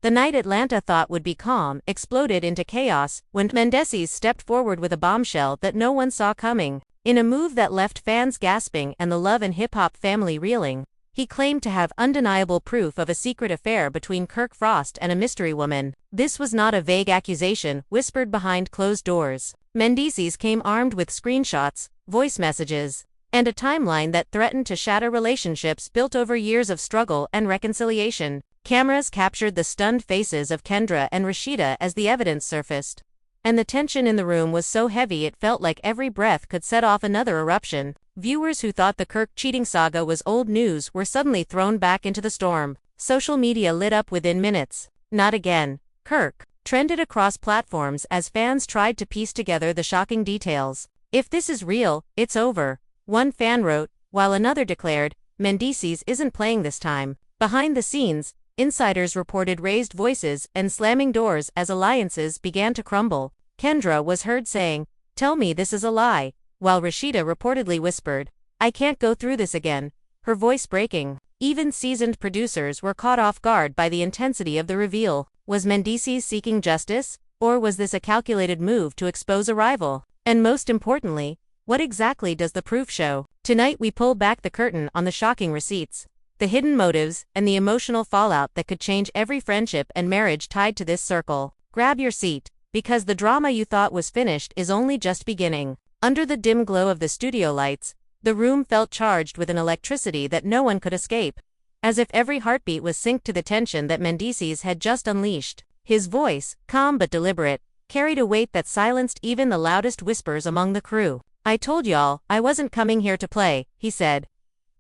The night Atlanta thought would be calm exploded into chaos when Mendeecees stepped forward with a bombshell that no one saw coming. In a move that left fans gasping and the Love and Hip Hop family reeling, he claimed to have undeniable proof of a secret affair between Kirk Frost and a mystery woman. This was not a vague accusation whispered behind closed doors. Mendeecees came armed with screenshots, voice messages, and a timeline that threatened to shatter relationships built over years of struggle and reconciliation. Cameras captured the stunned faces of Kendra and Rasheeda as the evidence surfaced. And the tension in the room was so heavy it felt like every breath could set off another eruption. Viewers who thought the Kirk cheating saga was old news were suddenly thrown back into the storm. Social media lit up within minutes. "Not again, Kirk," trended across platforms as fans tried to piece together the shocking details. "If this is real, it's over," one fan wrote, while another declared, "Mendeecees isn't playing this time." Behind the scenes, insiders reported raised voices and slamming doors as alliances began to crumble. Kendra was heard saying, "Tell me this is a lie," while Rasheeda reportedly whispered, "I can't go through this again," her voice breaking. Even seasoned producers were caught off guard by the intensity of the reveal. Was Mendeecees seeking justice, or was this a calculated move to expose a rival? And most importantly, what exactly does the proof show? Tonight we pull back the curtain on the shocking receipts, the hidden motives, and the emotional fallout that could change every friendship and marriage tied to this circle. Grab your seat, because the drama you thought was finished is only just beginning. Under the dim glow of the studio lights, the room felt charged with an electricity that no one could escape, as if every heartbeat was synced to the tension that Mendeecees had just unleashed. His voice, calm but deliberate, carried a weight that silenced even the loudest whispers among the crew. "I told y'all, I wasn't coming here to play," he said,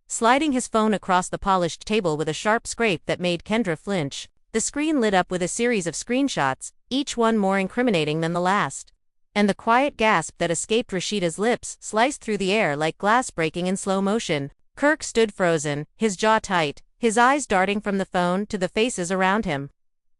sliding his phone across the polished table with a sharp scrape that made Kendra flinch. The screen lit up with a series of screenshots, each one more incriminating than the last. And the quiet gasp that escaped Rasheeda's lips sliced through the air like glass breaking in slow motion. Kirk stood frozen, his jaw tight, his eyes darting from the phone to the faces around him,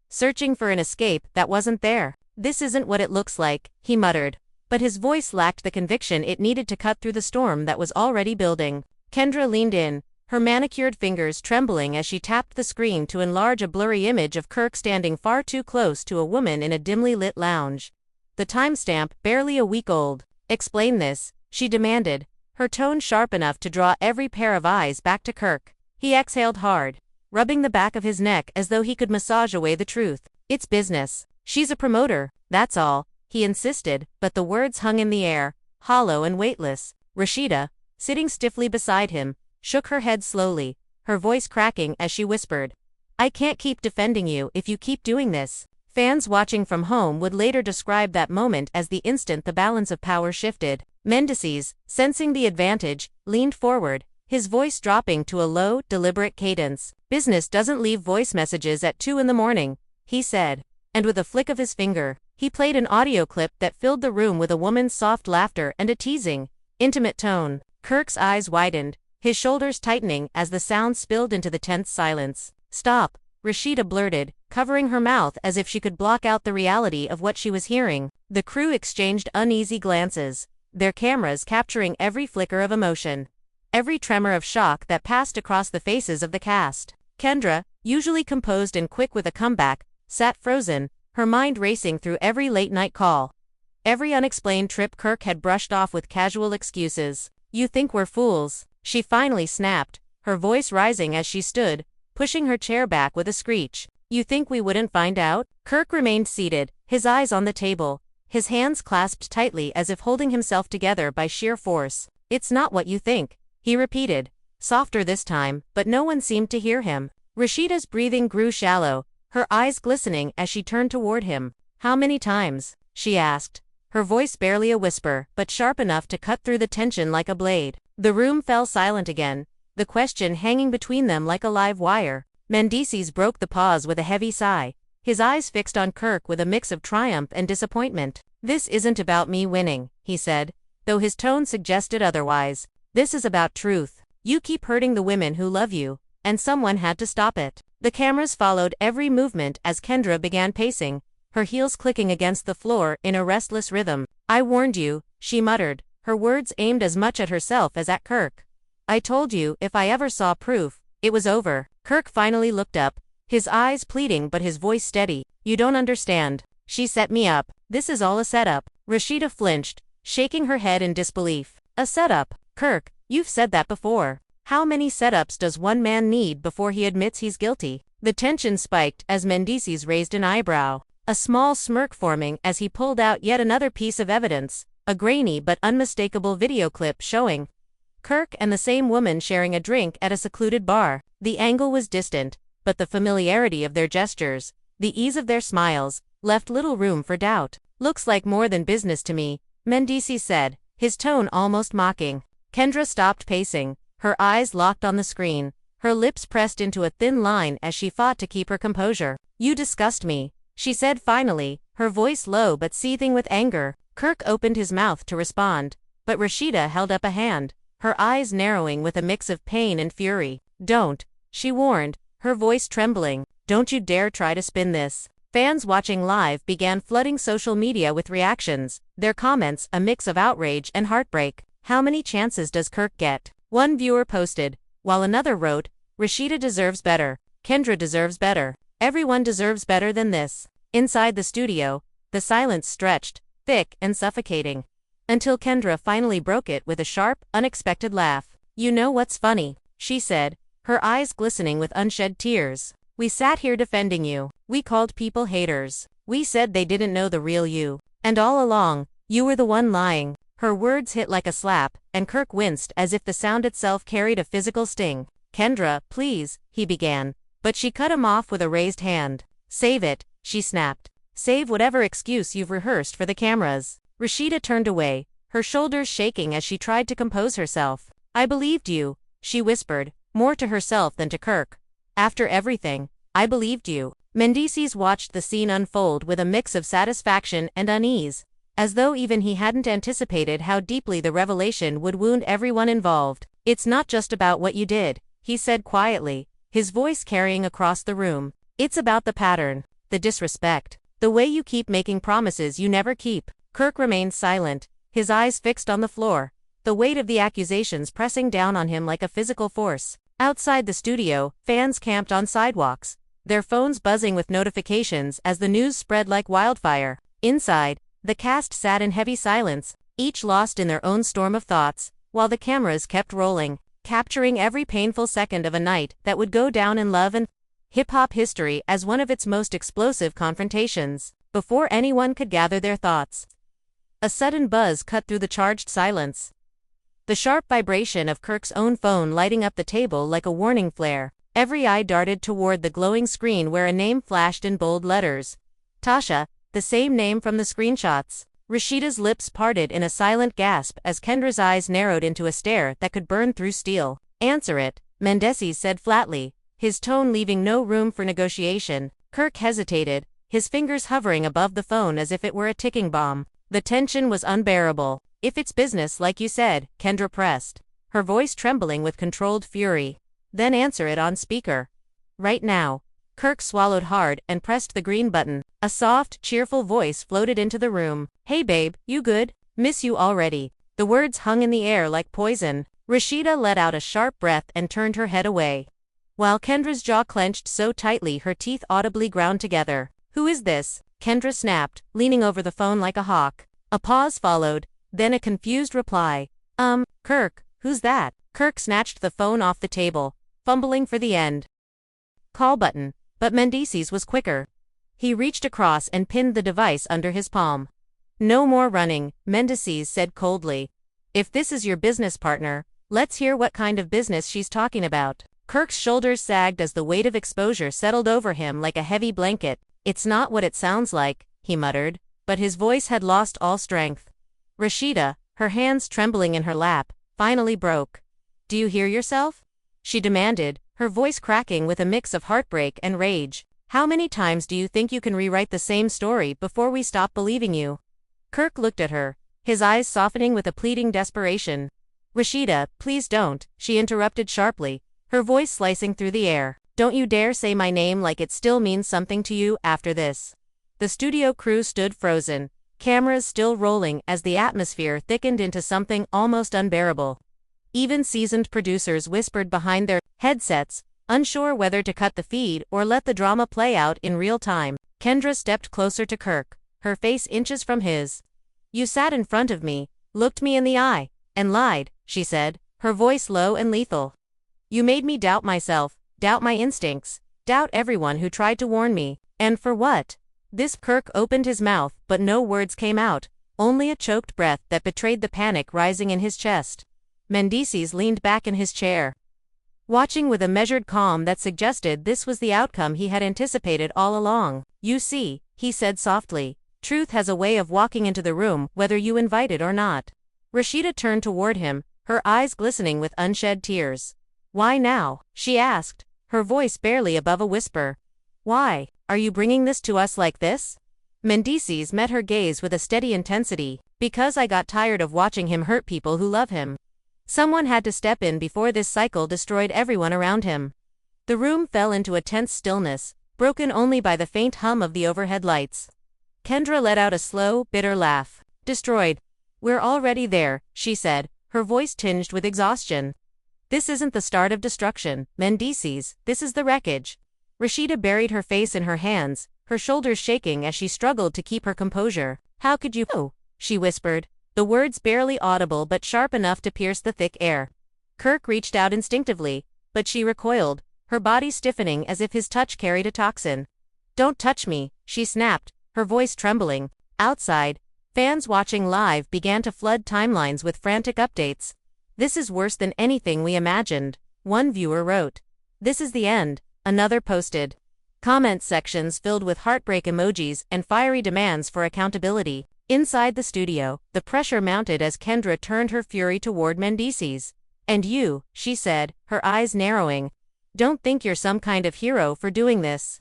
searching for an escape that wasn't there. "This isn't what it looks like," he muttered, but his voice lacked the conviction it needed to cut through the storm that was already building. Kendra leaned in, her manicured fingers trembling as she tapped the screen to enlarge a blurry image of Kirk standing far too close to a woman in a dimly lit lounge. The timestamp, barely a week old. "Explain this," she demanded, her tone sharp enough to draw every pair of eyes back to Kirk. He exhaled hard, rubbing the back of his neck as though he could massage away the truth. "It's business. She's a promoter, that's all," he insisted, but the words hung in the air, hollow and weightless. Rasheeda, sitting stiffly beside him, shook her head slowly, her voice cracking as she whispered, "I can't keep defending you if you keep doing this." Fans watching from home would later describe that moment as the instant the balance of power shifted. Mendeecees, sensing the advantage, leaned forward, his voice dropping to a low, deliberate cadence. "Business doesn't leave voice messages at 2 in the morning, he said, and with a flick of his finger, he played an audio clip that filled the room with a woman's soft laughter and a teasing, intimate tone. Kirk's eyes widened, his shoulders tightening as the sound spilled into the tense silence. "Stop," Rasheeda blurted, covering her mouth as if she could block out the reality of what she was hearing. The crew exchanged uneasy glances, their cameras capturing every flicker of emotion, every tremor of shock that passed across the faces of the cast. Kendra, usually composed and quick with a comeback, sat frozen, her mind racing through every late-night call, every unexplained trip Kirk had brushed off with casual excuses. "You think we're fools," she finally snapped, her voice rising as she stood, pushing her chair back with a screech. "You think we wouldn't find out?" Kirk remained seated, his eyes on the table, his hands clasped tightly as if holding himself together by sheer force. "It's not what you think," he repeated, softer this time, but no one seemed to hear him. Rasheeda's breathing grew shallow, her eyes glistening as she turned toward him. "How many times?" she asked, her voice barely a whisper, but sharp enough to cut through the tension like a blade. The room fell silent again, the question hanging between them like a live wire. Mendeecees broke the pause with a heavy sigh, his eyes fixed on Kirk with a mix of triumph and disappointment. "This isn't about me winning," he said, though his tone suggested otherwise. "This is about truth. You keep hurting the women who love you, and someone had to stop it." The cameras followed every movement as Kendra began pacing, her heels clicking against the floor in a restless rhythm. "I warned you," she muttered, her words aimed as much at herself as at Kirk. "I told you if I ever saw proof, it was over." Kirk finally looked up, His eyes pleading but his voice steady. You don't understand. She set me up. This is all a setup. Rasheeda flinched, shaking her head in disbelief. A setup? Kirk, you've said that before. How many setups does one man need before he admits he's guilty? The tension spiked as Mendeecees raised an eyebrow, a small smirk forming as he pulled out yet another piece of evidence, a grainy but unmistakable video clip showing Kirk and the same woman sharing a drink at a secluded bar. The angle was distant, but the familiarity of their gestures, the ease of their smiles, left little room for doubt. Looks like more than business to me, Mendeecees said, his tone almost mocking. Kendra stopped pacing, her eyes locked on the screen, her lips pressed into a thin line as she fought to keep her composure. You disgust me, she said finally, her voice low but seething with anger. Kirk opened his mouth to respond, but Rasheeda held up a hand, her eyes narrowing with a mix of pain and fury. Don't, she warned, her voice trembling. Don't you dare try to spin this. Fans watching live began flooding social media with reactions, their comments a mix of outrage and heartbreak. How many chances does Kirk get? One viewer posted, while another wrote, Rasheeda deserves better. Kendra deserves better. Everyone deserves better than this. Inside the studio, the silence stretched, thick and suffocating, until Kendra finally broke it with a sharp, unexpected laugh. You know what's funny? She said, her eyes glistening with unshed tears. We sat here defending you. We called people haters. We said they didn't know the real you. And all along, you were the one lying. Her words hit like a slap, and Kirk winced as if the sound itself carried a physical sting. Kendra, please, he began, but she cut him off with a raised hand. Save it, she snapped. Save whatever excuse you've rehearsed for the cameras. Rasheeda turned away, her shoulders shaking as she tried to compose herself. I believed you, she whispered, more to herself than to Kirk. After everything, I believed you. Mendeecees watched the scene unfold with a mix of satisfaction and unease, as though even he hadn't anticipated how deeply the revelation would wound everyone involved. It's not just about what you did, he said quietly, his voice carrying across the room. It's about the pattern, the disrespect, the way you keep making promises you never keep. Kirk remained silent, his eyes fixed on the floor, the weight of the accusations pressing down on him like a physical force. Outside the studio, fans camped on sidewalks, their phones buzzing with notifications as the news spread like wildfire. Inside, the cast sat in heavy silence, each lost in their own storm of thoughts, while the cameras kept rolling, capturing every painful second of a night that would go down in love and hip-hop history as one of its most explosive confrontations. Before anyone could gather their thoughts, a sudden buzz cut through the charged silence. The sharp vibration of Kirk's own phone lighting up the table like a warning flare. Every eye darted toward the glowing screen where a name flashed in bold letters. Tasha, the same name from the screenshots. Rasheeda's lips parted in a silent gasp as Kendra's eyes narrowed into a stare that could burn through steel. Answer it, Mendeecees said flatly, his tone leaving no room for negotiation. Kirk hesitated, his fingers hovering above the phone as if it were a ticking bomb. The tension was unbearable. If it's business like you said, Kendra pressed, her voice trembling with controlled fury. Then answer it on speaker. Right now. Kirk swallowed hard and pressed the green button. A soft, cheerful voice floated into the room. Hey babe, you good? Miss you already. The words hung in the air like poison. Rasheeda let out a sharp breath and turned her head away, while Kendra's jaw clenched so tightly her teeth audibly ground together. Who is this? Kendra snapped, leaning over the phone like a hawk. A pause followed, then a confused reply. Kirk, who's that? Kirk snatched the phone off the table, fumbling for the end call button, but Mendeecees was quicker. He reached across and pinned the device under his palm. No more running, Mendeecees said coldly. If this is your business partner, let's hear what kind of business she's talking about. Kirk's shoulders sagged as the weight of exposure settled over him like a heavy blanket. It's not what it sounds like, he muttered, but his voice had lost all strength. Rasheeda, her hands trembling in her lap, finally broke. Do you hear yourself? She demanded, her voice cracking with a mix of heartbreak and rage. How many times do you think you can rewrite the same story before we stop believing you? Kirk looked at her, his eyes softening with a pleading desperation. Rasheeda, please don't, she interrupted sharply, her voice slicing through the air. Don't you dare say my name like it still means something to you after this. The studio crew stood frozen, cameras still rolling as the atmosphere thickened into something almost unbearable. Even seasoned producers whispered behind their headsets, unsure whether to cut the feed or let the drama play out in real time. Kendra stepped closer to Kirk, her face inches from his. "You sat in front of me, looked me in the eye, and lied," she said, her voice low and lethal. "You made me doubt myself, doubt my instincts, doubt everyone who tried to warn me. And for what?" Kirk opened his mouth, but no words came out, only a choked breath that betrayed the panic rising in his chest. Mendeecees leaned back in his chair, watching with a measured calm that suggested this was the outcome he had anticipated all along. "You see," he said softly, "truth has a way of walking into the room whether you invite it or not." Rasheeda turned toward him, her eyes glistening with unshed tears. "Why now?" she asked, her voice barely above a whisper. "Why are you bringing this to us like this?" Mendeecees met her gaze with a steady intensity. "Because I got tired of watching him hurt people who love him. Someone had to step in before this cycle destroyed everyone around him." The room fell into a tense stillness, broken only by the faint hum of the overhead lights. Kendra let out a slow, bitter laugh. "Destroyed. We're already there," she said, her voice tinged with exhaustion. "This isn't the start of destruction, Mendeecees, this is the wreckage." Rasheeda buried her face in her hands, her shoulders shaking as she struggled to keep her composure. "How could you know?" she whispered, the words barely audible but sharp enough to pierce the thick air. Kirk reached out instinctively, but she recoiled, her body stiffening as if his touch carried a toxin. "Don't touch me," she snapped, her voice trembling. Outside, fans watching live began to flood timelines with frantic updates. "This is worse than anything we imagined," one viewer wrote. "This is the end," another posted. Comment sections filled with heartbreak emojis and fiery demands for accountability. Inside the studio, the pressure mounted as Kendra turned her fury toward Mendeecees. "And you," she said, her eyes narrowing, "don't think you're some kind of hero for doing this.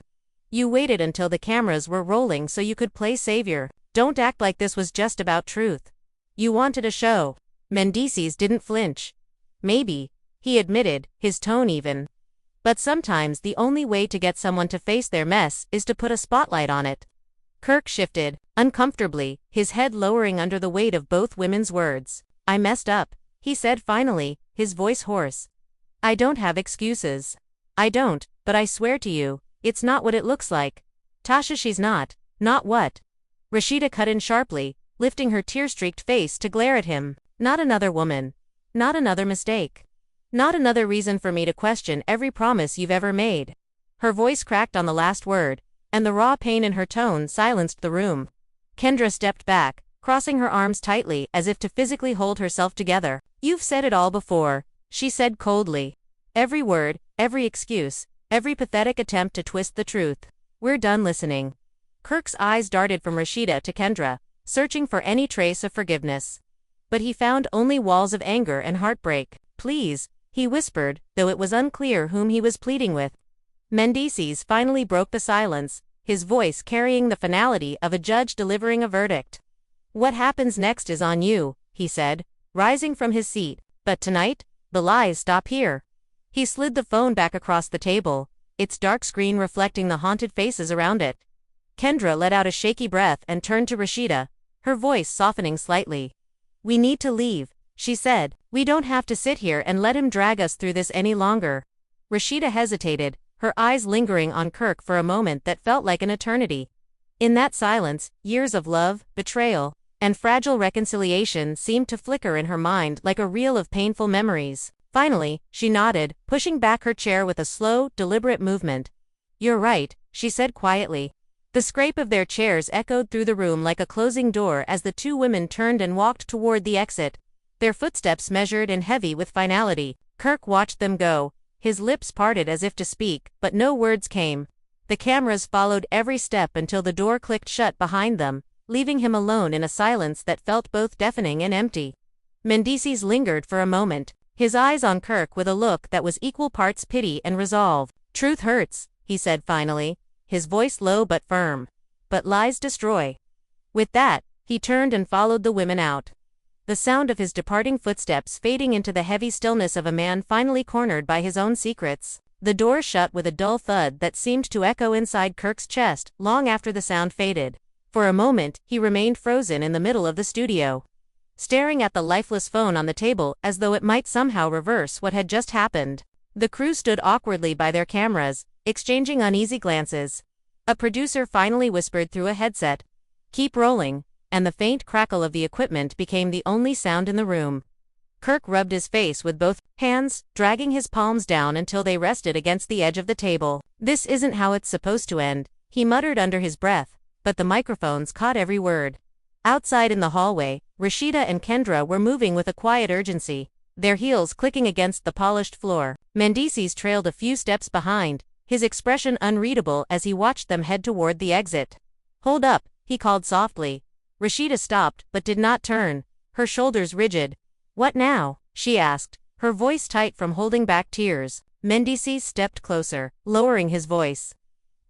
You waited until the cameras were rolling so you could play savior. Don't act like this was just about truth. You wanted a show." Mendeecees didn't flinch. "Maybe," he admitted, his tone even. "But sometimes the only way to get someone to face their mess is to put a spotlight on it." Kirk shifted, uncomfortably, his head lowering under the weight of both women's words. "I messed up," he said finally, his voice hoarse. "I don't have excuses. I don't, but I swear to you, it's not what it looks like. Tasha, she's not what?" Rasheeda cut in sharply, lifting her tear-streaked face to glare at him. "Not another woman. Not another mistake. Not another reason for me to question every promise you've ever made." Her voice cracked on the last word, and the raw pain in her tone silenced the room. Kendra stepped back, crossing her arms tightly as if to physically hold herself together. "You've said it all before," she said coldly. "Every word, every excuse, every pathetic attempt to twist the truth. We're done listening." Kirk's eyes darted from Rasheeda to Kendra, searching for any trace of forgiveness. But he found only walls of anger and heartbreak. "Please," he whispered, though it was unclear whom he was pleading with. Mendeecees finally broke the silence, his voice carrying the finality of a judge delivering a verdict. "What happens next is on you," he said, rising from his seat. "But tonight, the lies stop here." He slid the phone back across the table, its dark screen reflecting the haunted faces around it. Kendra let out a shaky breath and turned to Rasheeda, her voice softening slightly. "We need to leave," she said. "We don't have to sit here and let him drag us through this any longer." Rasheeda hesitated, her eyes lingering on Kirk for a moment that felt like an eternity. In that silence, years of love, betrayal, and fragile reconciliation seemed to flicker in her mind like a reel of painful memories. Finally, she nodded, pushing back her chair with a slow, deliberate movement. "You're right," she said quietly. The scrape of their chairs echoed through the room like a closing door as the two women turned and walked toward the exit, their footsteps measured and heavy with finality. Kirk watched them go, his lips parted as if to speak, but no words came. The cameras followed every step until the door clicked shut behind them, leaving him alone in a silence that felt both deafening and empty. Mendeecees lingered for a moment, his eyes on Kirk with a look that was equal parts pity and resolve. "Truth hurts," he said finally, his voice low but firm. "But lies destroy." With that, he turned and followed the women out, the sound of his departing footsteps fading into the heavy stillness of a man finally cornered by his own secrets. The door shut with a dull thud that seemed to echo inside Kirk's chest long after the sound faded. For a moment, he remained frozen in the middle of the studio, staring at the lifeless phone on the table as though it might somehow reverse what had just happened. The crew stood awkwardly by their cameras, exchanging uneasy glances. A producer finally whispered through a headset, "Keep rolling," and the faint crackle of the equipment became the only sound in the room. Kirk rubbed his face with both hands, dragging his palms down until they rested against the edge of the table. "This isn't how it's supposed to end," he muttered under his breath, but the microphones caught every word. Outside in the hallway, Rasheeda and Kendra were moving with a quiet urgency, their heels clicking against the polished floor. Mendeecees trailed a few steps behind, his expression unreadable as he watched them head toward the exit. "Hold up," he called softly. Rasheeda stopped but did not turn, her shoulders rigid. "What now?" she asked, her voice tight from holding back tears. Mendeecees stepped closer, lowering his voice.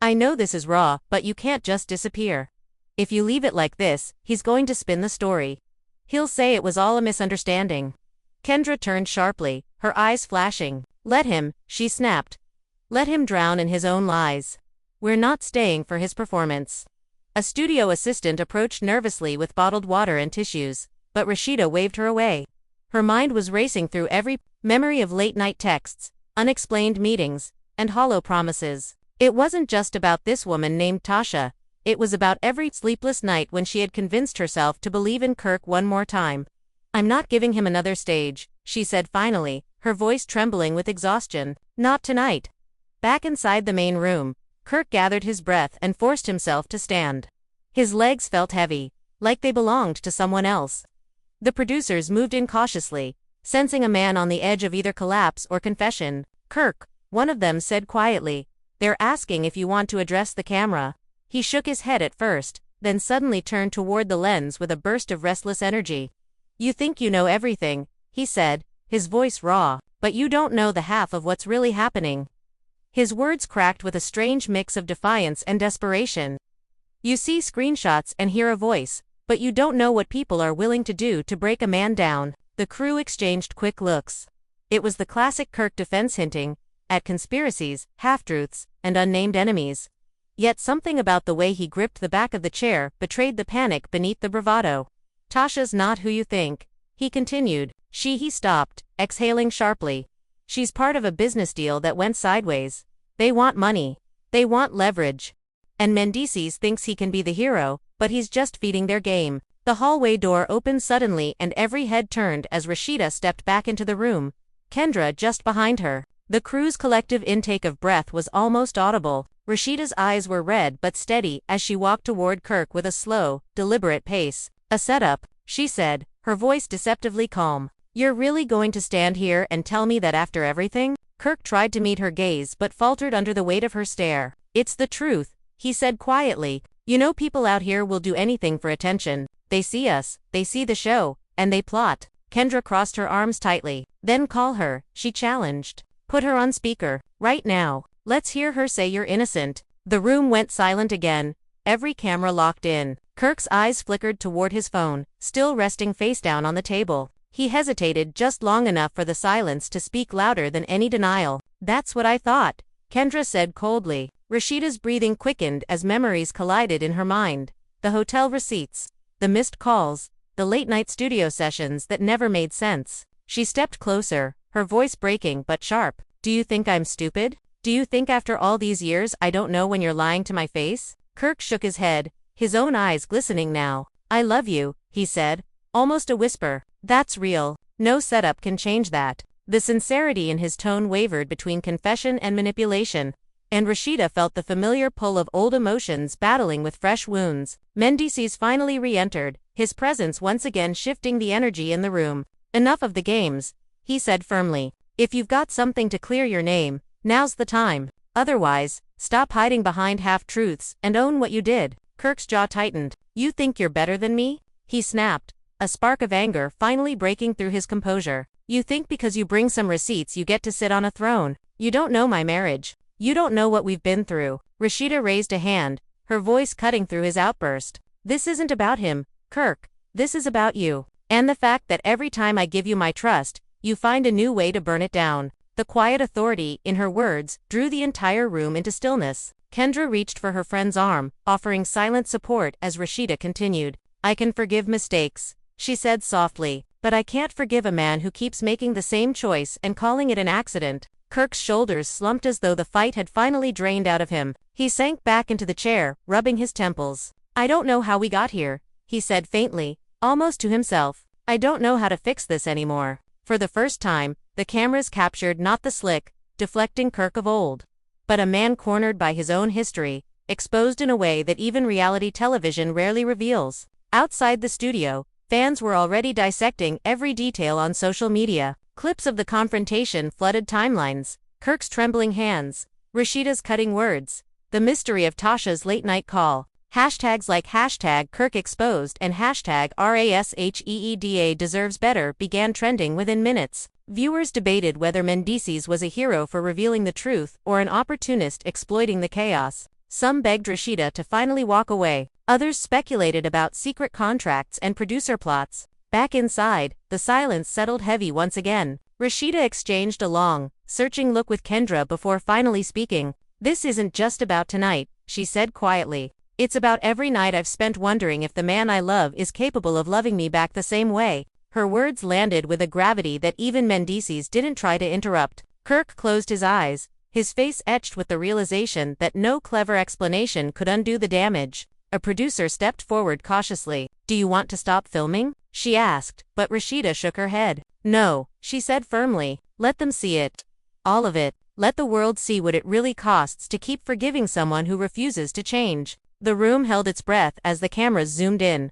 "I know this is raw, but you can't just disappear. If you leave it like this, he's going to spin the story. He'll say it was all a misunderstanding." Kendra turned sharply, her eyes flashing. "Let him," she snapped. "Let him drown in his own lies. We're not staying for his performance." A studio assistant approached nervously with bottled water and tissues, but Rasheeda waved her away. Her mind was racing through every memory of late-night texts, unexplained meetings, and hollow promises. It wasn't just about this woman named Tasha. It was about every sleepless night when she had convinced herself to believe in Kirk one more time. "I'm not giving him another stage," she said finally, her voice trembling with exhaustion. "Not tonight." Back inside the main room, Kirk gathered his breath and forced himself to stand. His legs felt heavy, like they belonged to someone else. The producers moved in cautiously, sensing a man on the edge of either collapse or confession. "Kirk," one of them said quietly, "they're asking if you want to address the camera." He shook his head at first, then suddenly turned toward the lens with a burst of restless energy. "You think you know everything," he said, his voice raw, "but you don't know the half of what's really happening." His words cracked with a strange mix of defiance and desperation. "You see screenshots and hear a voice, but you don't know what people are willing to do to break a man down." The crew exchanged quick looks. It was the classic Kirk defense, hinting at conspiracies, half-truths, and unnamed enemies. Yet something about the way he gripped the back of the chair betrayed the panic beneath the bravado. "Tasha's not who you think," he continued. He stopped, exhaling sharply. "She's part of a business deal that went sideways. They want money. They want leverage. And Mendeecees thinks he can be the hero, but he's just feeding their game." The hallway door opened suddenly and every head turned as Rasheeda stepped back into the room, Kendra just behind her. The crew's collective intake of breath was almost audible. Rasheeda's eyes were red but steady as she walked toward Kirk with a slow, deliberate pace. "A setup," she said, her voice deceptively calm. "You're really going to stand here and tell me that after everything?" Kirk tried to meet her gaze but faltered under the weight of her stare. "It's the truth," he said quietly. "You know, people out here will do anything for attention. They see us, they see the show, and they plot." Kendra crossed her arms tightly. "Then call her," she challenged. "Put her on speaker, right now. Let's hear her say you're innocent." The room went silent again, every camera locked in. Kirk's eyes flickered toward his phone, still resting face down on the table. He hesitated just long enough for the silence to speak louder than any denial. "That's what I thought," Kendra said coldly. Rasheeda's breathing quickened as memories collided in her mind. The hotel receipts, the missed calls, the late-night studio sessions that never made sense. She stepped closer, her voice breaking but sharp. "Do you think I'm stupid? Do you think after all these years I don't know when you're lying to my face?" Kirk shook his head, his own eyes glistening now. "I love you," he said, almost a whisper. "That's real. No setup can change that." The sincerity in his tone wavered between confession and manipulation, and Rasheeda felt the familiar pull of old emotions battling with fresh wounds. Mendeecees finally re-entered, his presence once again shifting the energy in the room. "Enough of the games," he said firmly. "If you've got something to clear your name, now's the time. Otherwise, stop hiding behind half-truths and own what you did." Kirk's jaw tightened. "You think you're better than me?" he snapped, a spark of anger finally breaking through his composure. "You think because you bring some receipts you get to sit on a throne? You don't know my marriage. You don't know what we've been through." Rasheeda raised a hand, her voice cutting through his outburst. "This isn't about him, Kirk. This is about you. And the fact that every time I give you my trust, you find a new way to burn it down." The quiet authority in her words drew the entire room into stillness. Kendra reached for her friend's arm, offering silent support as Rasheeda continued. "I can forgive mistakes," she said softly, "but I can't forgive a man who keeps making the same choice and calling it an accident." Kirk's shoulders slumped as though the fight had finally drained out of him. He sank back into the chair, rubbing his temples. I don't know how we got here, he said faintly, almost to himself. I don't know how to fix this anymore. For the first time, the cameras captured not the slick, deflecting Kirk of old, but a man cornered by his own history, exposed in a way that even reality television rarely reveals. Outside the studio, fans were already dissecting every detail on social media. Clips of the confrontation flooded timelines. Kirk's trembling hands, Rasheeda's cutting words, the mystery of Tasha's late-night call. Hashtags like hashtag Kirk exposed and hashtag RASHEEDA deserves better began trending within minutes. Viewers debated whether Mendeecees was a hero for revealing the truth or an opportunist exploiting the chaos. Some begged Rasheeda to finally walk away. Others speculated about secret contracts and producer plots. Back inside, the silence settled heavy once again. Rasheeda exchanged a long, searching look with Kendra before finally speaking. This isn't just about tonight, she said quietly. It's about every night I've spent wondering if the man I love is capable of loving me back the same way. Her words landed with a gravity that even Mendeecees didn't try to interrupt. Kirk closed his eyes, his face etched with the realization that no clever explanation could undo the damage. A producer stepped forward cautiously. Do you want to stop filming? She asked, but Rasheeda shook her head. No, she said firmly. Let them see it. All of it. Let the world see what it really costs to keep forgiving someone who refuses to change. The room held its breath as the cameras zoomed in,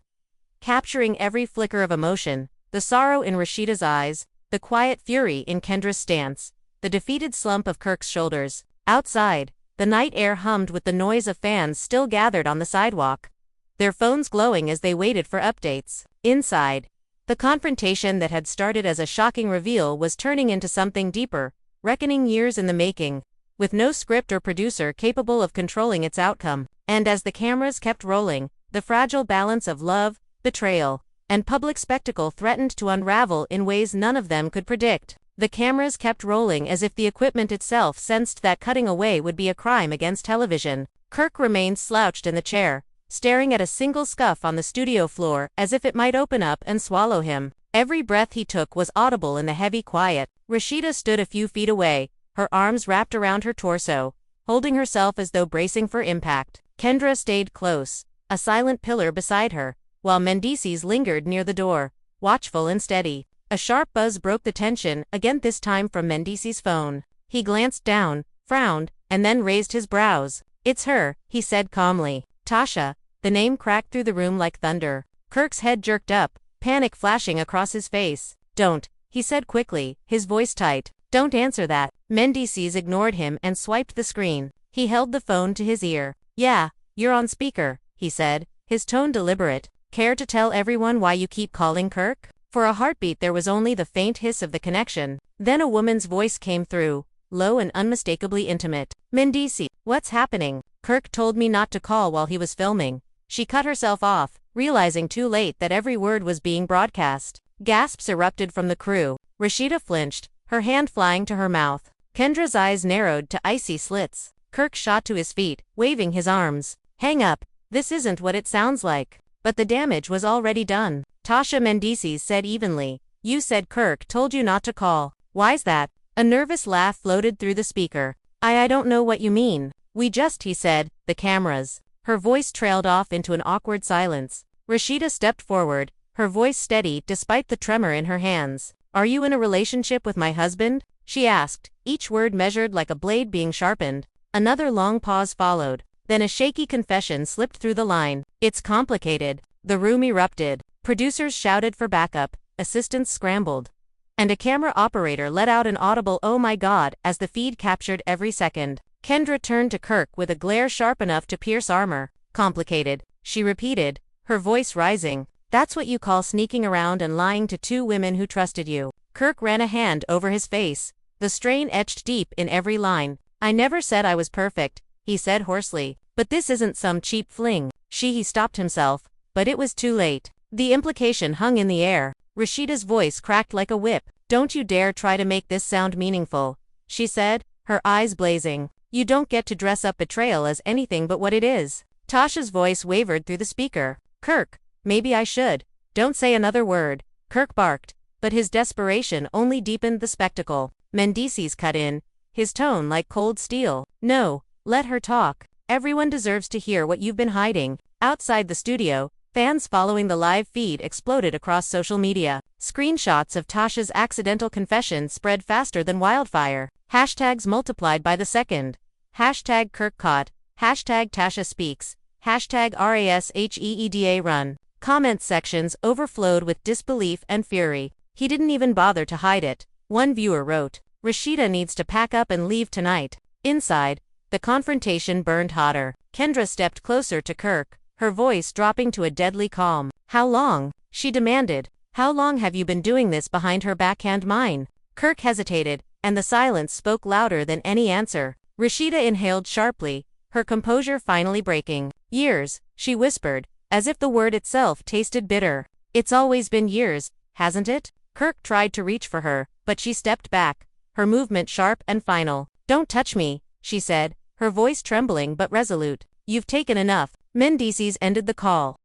capturing every flicker of emotion, the sorrow in Rasheeda's eyes, the quiet fury in Kendra's stance, the defeated slump of Kirk's shoulders. Outside, the night air hummed with the noise of fans still gathered on the sidewalk, their phones glowing as they waited for updates. Inside, the confrontation that had started as a shocking reveal was turning into something deeper, reckoning years in the making, with no script or producer capable of controlling its outcome. And as the cameras kept rolling, the fragile balance of love, betrayal, and public spectacle threatened to unravel in ways none of them could predict. The cameras kept rolling as if the equipment itself sensed that cutting away would be a crime against television. Kirk remained slouched in the chair, staring at a single scuff on the studio floor as if it might open up and swallow him. Every breath he took was audible in the heavy quiet. Rasheeda stood a few feet away, her arms wrapped around her torso, holding herself as though bracing for impact. Kendra stayed close, a silent pillar beside her, while Mendeecees lingered near the door, watchful and steady. A sharp buzz broke the tension, again this time from Mendeecees' phone. He glanced down, frowned, and then raised his brows. It's her, he said calmly. Tasha. The name cracked through the room like thunder. Kirk's head jerked up, panic flashing across his face. Don't, he said quickly, his voice tight. Don't answer that. Mendeecees ignored him and swiped the screen. He held the phone to his ear. Yeah, you're on speaker, he said, his tone deliberate. Care to tell everyone why you keep calling Kirk? For a heartbeat there was only the faint hiss of the connection. Then a woman's voice came through, low and unmistakably intimate. Mendeecees, what's happening? Kirk told me not to call while he was filming. She cut herself off, realizing too late that every word was being broadcast. Gasps erupted from the crew. Rasheeda flinched, her hand flying to her mouth. Kendra's eyes narrowed to icy slits. Kirk shot to his feet, waving his arms. Hang up. This isn't what it sounds like. But the damage was already done. Tasha Mendeecees said evenly. You said Kirk told you not to call. Why's that? A nervous laugh floated through the speaker. I don't know what you mean. We just, he said, the cameras. Her voice trailed off into an awkward silence. Rasheeda stepped forward, her voice steady despite the tremor in her hands. Are you in a relationship with my husband? She asked, each word measured like a blade being sharpened. Another long pause followed. Then a shaky confession slipped through the line. It's complicated. The room erupted. Producers shouted for backup, assistants scrambled, and a camera operator let out an audible "Oh my God" as the feed captured every second. Kendra turned to Kirk with a glare sharp enough to pierce armor. Complicated, she repeated, her voice rising. That's what you call sneaking around and lying to two women who trusted you. Kirk ran a hand over his face, the strain etched deep in every line. I never said I was perfect, he said hoarsely, but this isn't some cheap fling. He stopped himself, but it was too late. The implication hung in the air. Rasheeda's voice cracked like a whip. Don't you dare try to make this sound meaningful, she said, her eyes blazing. You don't get to dress up betrayal as anything but what it is. Tasha's voice wavered through the speaker. Kirk, maybe I should. Don't say another word, Kirk barked, but his desperation only deepened the spectacle. Mendeecees cut in, his tone like cold steel. No, let her talk. Everyone deserves to hear what you've been hiding. Outside the studio, fans following the live feed exploded across social media. Screenshots of Tasha's accidental confession spread faster than wildfire. Hashtags multiplied by the second. Hashtag Kirk caught. Hashtag Tasha speaks. Hashtag RASHEEDA run. Comment sections overflowed with disbelief and fury. He didn't even bother to hide it. One viewer wrote, "Rasheeda needs to pack up and leave tonight." Inside, the confrontation burned hotter. Kendra stepped closer to Kirk, her voice dropping to a deadly calm. "How long?" she demanded. "How long have you been doing this behind her backhand mine?" Kirk hesitated, and the silence spoke louder than any answer. Rasheeda inhaled sharply, her composure finally breaking. "Years," she whispered, as if the word itself tasted bitter. "It's always been years, hasn't it?" Kirk tried to reach for her, but she stepped back, her movement sharp and final. "Don't touch me," she said, her voice trembling but resolute. "You've taken enough." Mendeecees ended the call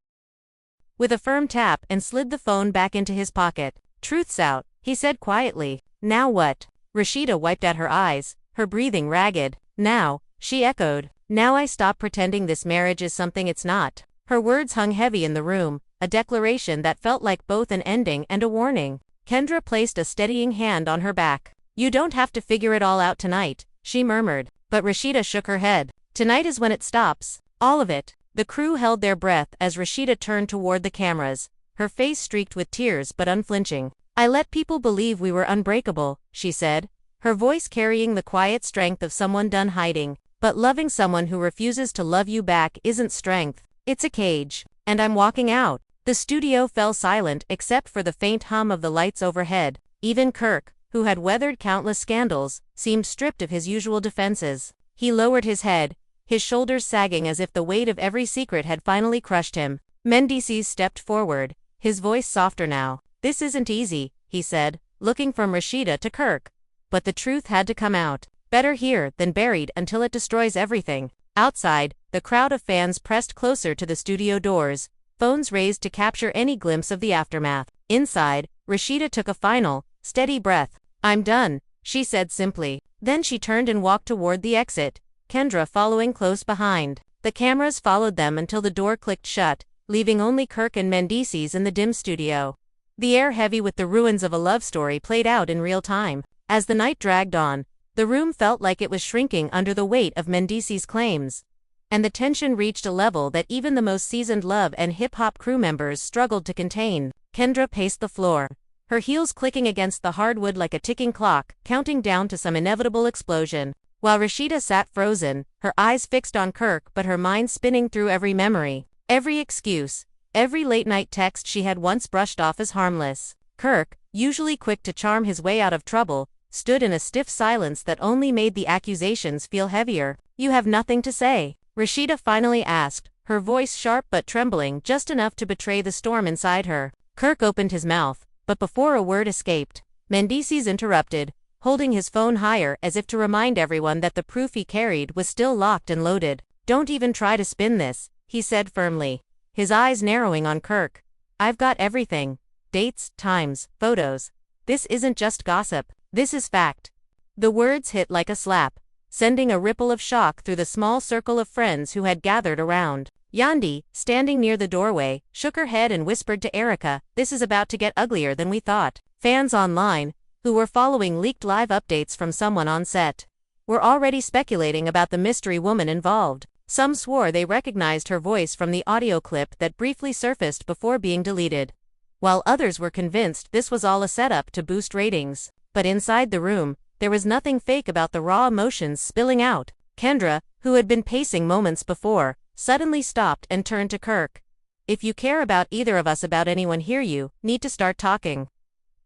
with a firm tap and slid the phone back into his pocket. "Truth's out," he said quietly. "Now what?" Rasheeda wiped at her eyes, her breathing ragged. "Now," she echoed. "Now I stop pretending this marriage is something it's not." Her words hung heavy in the room, a declaration that felt like both an ending and a warning. Kendra placed a steadying hand on her back. "You don't have to figure it all out tonight," she murmured. But Rasheeda shook her head. "Tonight is when it stops. All of it." The crew held their breath as Rasheeda turned toward the cameras, her face streaked with tears but unflinching. "I let people believe we were unbreakable," she said, her voice carrying the quiet strength of someone done hiding. "But loving someone who refuses to love you back isn't strength. It's a cage. And I'm walking out." The studio fell silent except for the faint hum of the lights overhead. Even Kirk, who had weathered countless scandals, seemed stripped of his usual defenses. He lowered his head, his shoulders sagging as if the weight of every secret had finally crushed him. Mendeecees stepped forward, his voice softer now. "This isn't easy," he said, looking from Rasheeda to Kirk. "But the truth had to come out. Better here than buried until it destroys everything." Outside, the crowd of fans pressed closer to the studio doors, phones raised to capture any glimpse of the aftermath. Inside, Rasheeda took a final, steady breath. "I'm done," she said simply. Then she turned and walked toward the exit, Kendra following close behind. The cameras followed them until the door clicked shut, leaving only Kirk and Mendeecees in the dim studio. The air heavy with the ruins of a love story played out in real time. As the night dragged on, the room felt like it was shrinking under the weight of Mendeecees' claims, and the tension reached a level that even the most seasoned Love and hip-hop crew members struggled to contain. Kendra paced the floor, her heels clicking against the hardwood like a ticking clock, counting down to some inevitable explosion, while Rasheeda sat frozen, her eyes fixed on Kirk but her mind spinning through every memory, every excuse, every late-night text she had once brushed off as harmless. Kirk, usually quick to charm his way out of trouble, stood in a stiff silence that only made the accusations feel heavier. "You have nothing to say?" Rasheeda finally asked, her voice sharp but trembling just enough to betray the storm inside her. Kirk opened his mouth, but before a word escaped, Mendeecees interrupted, holding his phone higher as if to remind everyone that the proof he carried was still locked and loaded. "Don't even try to spin this," he said firmly, his eyes narrowing on Kirk. "I've got everything. Dates, times, photos. This isn't just gossip. This is fact." The words hit like a slap, sending a ripple of shock through the small circle of friends who had gathered around. Yandi, standing near the doorway, shook her head and whispered to Erica, "This is about to get uglier than we thought." Fans online, who were following leaked live updates from someone on set, were already speculating about the mystery woman involved. Some swore they recognized her voice from the audio clip that briefly surfaced before being deleted, while others were convinced this was all a setup to boost ratings. But inside the room, there was nothing fake about the raw emotions spilling out. Kendra, who had been pacing moments before, suddenly stopped and turned to Kirk. "If you care about either of us, about anyone here, you need to start talking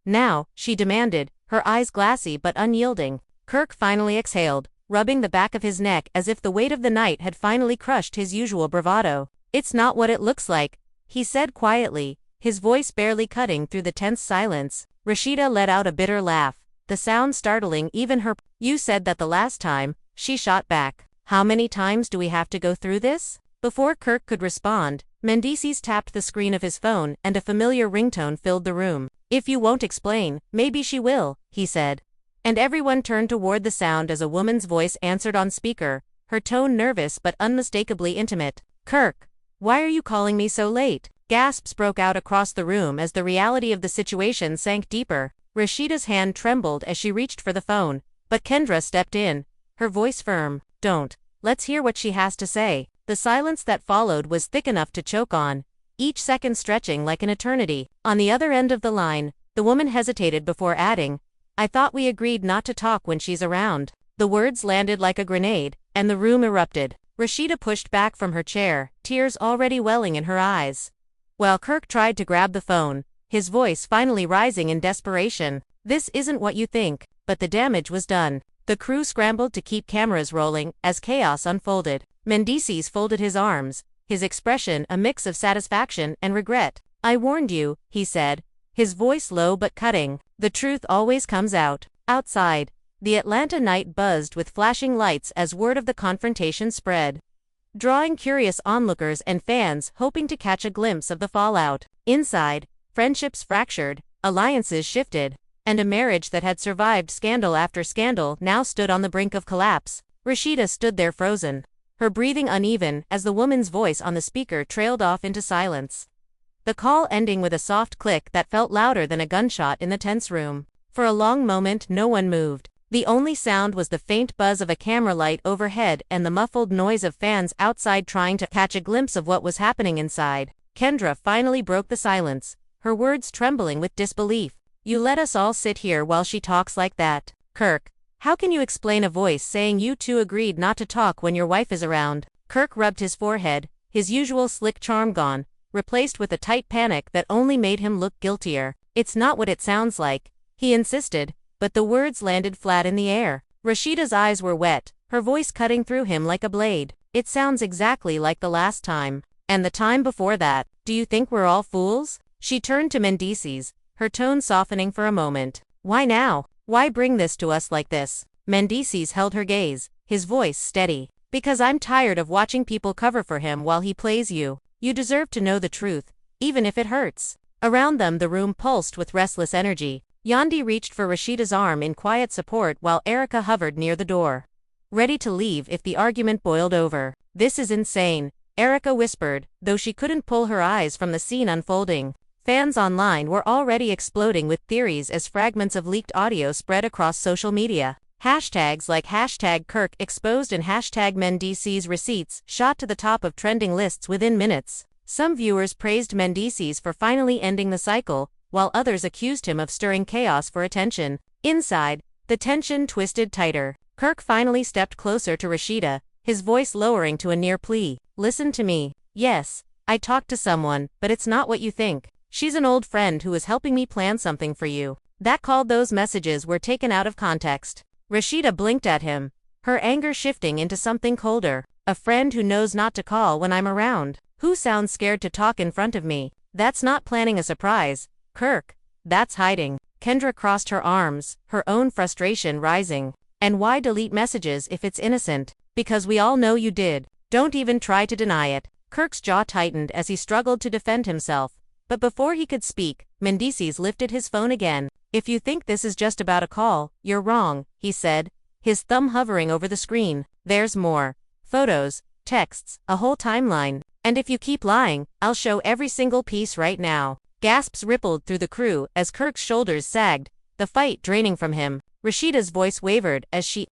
now," she demanded, her eyes glassy but unyielding. Kirk finally exhaled, rubbing the back of his neck as if the weight of the night had finally crushed his usual bravado. "It's not what it looks like," he said quietly, his voice barely cutting through the tense silence. Rasheeda let out a bitter laugh, the sound startling even her. "You said that the last time," she shot back. "How many times do we have to go through this?" Before Kirk could respond, Mendeecees tapped the screen of his phone and a familiar ringtone filled the room. "If you won't explain, maybe she will," he said. and everyone turned toward the sound as a woman's voice answered on speaker, her tone nervous but unmistakably intimate. "Kirk, why are you calling me so late?" Gasps broke out across the room as the reality of the situation sank deeper. Rasheeda's hand trembled as she reached for the phone, but Kendra stepped in, her voice firm. "Don't. Let's hear what she has to say." The silence that followed was thick enough to choke on, each second stretching like an eternity. On the other end of the line, the woman hesitated before adding, "I thought we agreed not to talk when she's around." The words landed like a grenade, and the room erupted. Rasheeda pushed back from her chair, tears already welling in her eyes, while Kirk tried to grab the phone, his voice finally rising in desperation. "This isn't what you think," but the damage was done. The crew scrambled to keep cameras rolling as chaos unfolded. Mendeecees folded his arms, his expression a mix of satisfaction and regret. "I warned you," he said, his voice low but cutting. "The truth always comes out." Outside, the Atlanta night buzzed with flashing lights as word of the confrontation spread, drawing curious onlookers and fans hoping to catch a glimpse of the fallout. Inside, friendships fractured, alliances shifted, and a marriage that had survived scandal after scandal now stood on the brink of collapse. Rasheeda stood there frozen, her breathing uneven as the woman's voice on the speaker trailed off into silence, the call ending with a soft click that felt louder than a gunshot in the tense room. For a long moment no one moved. The only sound was the faint buzz of a camera light overhead and the muffled noise of fans outside trying to catch a glimpse of what was happening inside. Kendra finally broke the silence, her words trembling with disbelief. "You let us all sit here while she talks like that. Kirk, how can you explain a voice saying you two agreed not to talk when your wife is around?" Kirk rubbed his forehead, his usual slick charm gone, replaced with a tight panic that only made him look guiltier. "It's not what it sounds like," he insisted, but the words landed flat in the air. Rasheeda's eyes were wet, her voice cutting through him like a blade. "It sounds exactly like the last time. And the time before that. Do you think we're all fools?" She turned to Mendeecees, her tone softening for a moment. "Why now? Why bring this to us like this?" Mendeecees held her gaze, his voice steady. "Because I'm tired of watching people cover for him while he plays you. You deserve to know the truth, even if it hurts." Around them the room pulsed with restless energy. Yandi reached for Rasheeda's arm in quiet support while Erica hovered near the door, ready to leave if the argument boiled over. "This is insane," Erica whispered, though she couldn't pull her eyes from the scene unfolding. Fans online were already exploding with theories as fragments of leaked audio spread across social media. Hashtags like #Kirk exposed and #Mendeecees receipts shot to the top of trending lists within minutes. Some viewers praised Mendeecees for finally ending the cycle, while others accused him of stirring chaos for attention. Inside, the tension twisted tighter. Kirk finally stepped closer to Rasheeda, his voice lowering to a near plea. "Listen to me. Yes, I talked to someone, but it's not what you think. She's an old friend who is helping me plan something for you." That called those messages were taken out of context. Rasheeda blinked at him, her anger shifting into something colder. "A friend who knows not to call when I'm around. Who sounds scared to talk in front of me. That's not planning a surprise, Kirk. That's hiding." Kendra crossed her arms, her own frustration rising. "And why delete messages if it's innocent? Because we all know you did. Don't even try to deny it." Kirk's jaw tightened as he struggled to defend himself. But before he could speak, Mendeecees lifted his phone again. "If you think this is just about a call, you're wrong," he said, his thumb hovering over the screen. "There's more. Photos, texts, a whole timeline. And if you keep lying, I'll show every single piece right now." Gasps rippled through the crew as Kirk's shoulders sagged, the fight draining from him. Rasheeda's voice wavered as she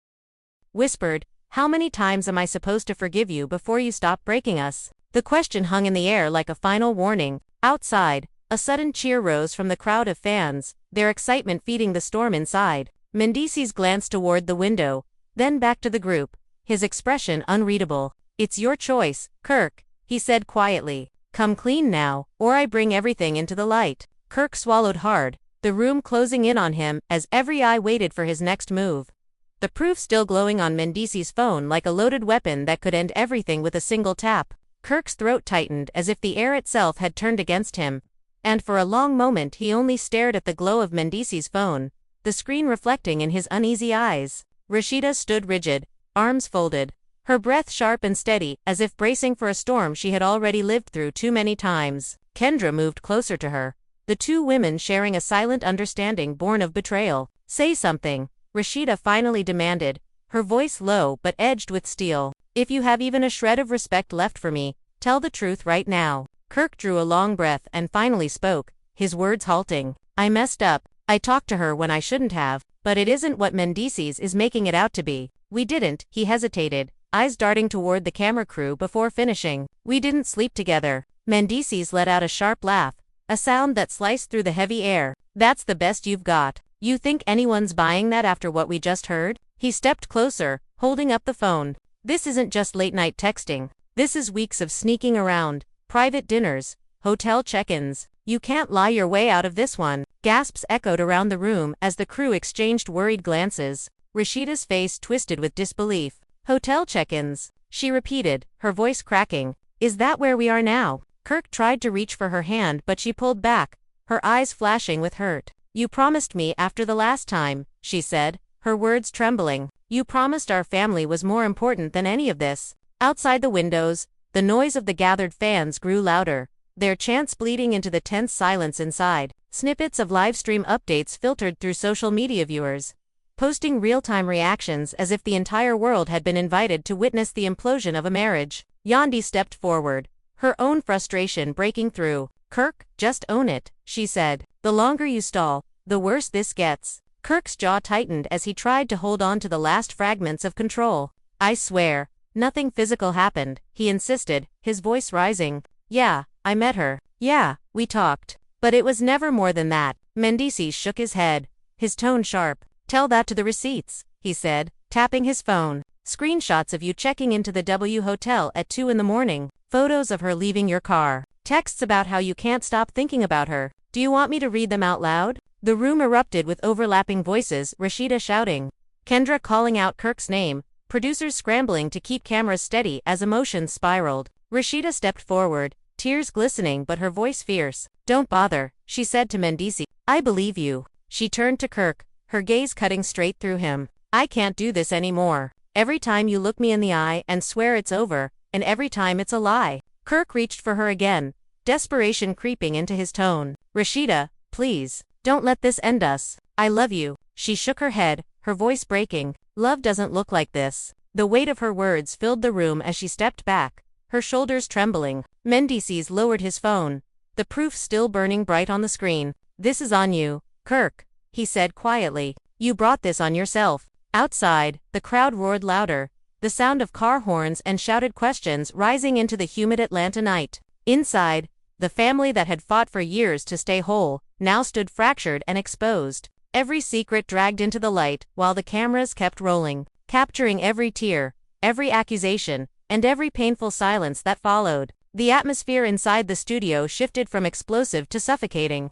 whispered, "How many times am I supposed to forgive you before you stop breaking us?" The question hung in the air like a final warning. Outside, a sudden cheer rose from the crowd of fans, their excitement feeding the storm inside. Mendeecees glanced toward the window, then back to the group, his expression unreadable. "It's your choice, Kirk," he said quietly. "Come clean now, or I bring everything into the light." Kirk swallowed hard, the room closing in on him as every eye waited for his next move. The proof still glowing on Mendeecees' phone like a loaded weapon that could end everything with a single tap. Kirk's throat tightened as if the air itself had turned against him, and for a long moment he only stared at the glow of Mendeecees' phone, the screen reflecting in his uneasy eyes. Rasheeda stood rigid, arms folded, her breath sharp and steady, as if bracing for a storm she had already lived through too many times. Kendra moved closer to her, the two women sharing a silent understanding born of betrayal. "Say something," Rasheeda finally demanded, her voice low but edged with steel. If you have even a shred of respect left for me, tell the truth right now. Kirk drew a long breath and finally spoke, his words halting. I messed up. I talked to her when I shouldn't have, but it isn't what Mendeecees is making it out to be. We didn't, he hesitated, eyes darting toward the camera crew before finishing. We didn't sleep together. Mendeecees let out a sharp laugh, a sound that sliced through the heavy air. That's the best you've got. You think anyone's buying that after what we just heard? He stepped closer, holding up the phone. This isn't just late-night texting. This is weeks of sneaking around, private dinners, hotel check-ins. You can't lie your way out of this one. Gasps echoed around the room as the crew exchanged worried glances. Rasheeda's face twisted with disbelief. Hotel check-ins, she repeated, her voice cracking. Is that where we are now? Kirk tried to reach for her hand but she pulled back, her eyes flashing with hurt. You promised me after the last time, she said, her words trembling. You promised our family was more important than any of this. Outside the windows, the noise of the gathered fans grew louder, their chants bleeding into the tense silence inside. Snippets of livestream updates filtered through social media viewers, posting real-time reactions as if the entire world had been invited to witness the implosion of a marriage. Yandi stepped forward, her own frustration breaking through. Kirk, just own it, she said. The longer you stall, the worse this gets. Kirk's jaw tightened as he tried to hold on to the last fragments of control. I swear, nothing physical happened, he insisted, his voice rising. Yeah, I met her. Yeah, we talked. But it was never more than that. Mendeecees shook his head, his tone sharp. Tell that to the receipts, he said, tapping his phone. Screenshots of you checking into the W Hotel at 2 in the morning. Photos of her leaving your car. Texts about how you can't stop thinking about her. Do you want me to read them out loud? The room erupted with overlapping voices, Rasheeda shouting. Kendra calling out Kirk's name, producers scrambling to keep cameras steady as emotions spiraled. Rasheeda stepped forward, tears glistening but her voice fierce. Don't bother, she said to Mendeecees. I believe you. She turned to Kirk, her gaze cutting straight through him. I can't do this anymore. Every time you look me in the eye and swear it's over, and every time it's a lie. Kirk reached for her again, desperation creeping into his tone. Rasheeda, please, don't let this end us. I love you. She shook her head, her voice breaking. Love doesn't look like this. The weight of her words filled the room as she stepped back, her shoulders trembling. Mendeecees lowered his phone, the proof still burning bright on the screen. This is on you, Kirk, he said quietly. You brought this on yourself. Outside, the crowd roared louder, the sound of car horns and shouted questions rising into the humid Atlanta night. Inside, the family that had fought for years to stay whole, now stood fractured and exposed. Every secret dragged into the light while the cameras kept rolling, capturing every tear, every accusation, and every painful silence that followed. The atmosphere inside the studio shifted from explosive to suffocating,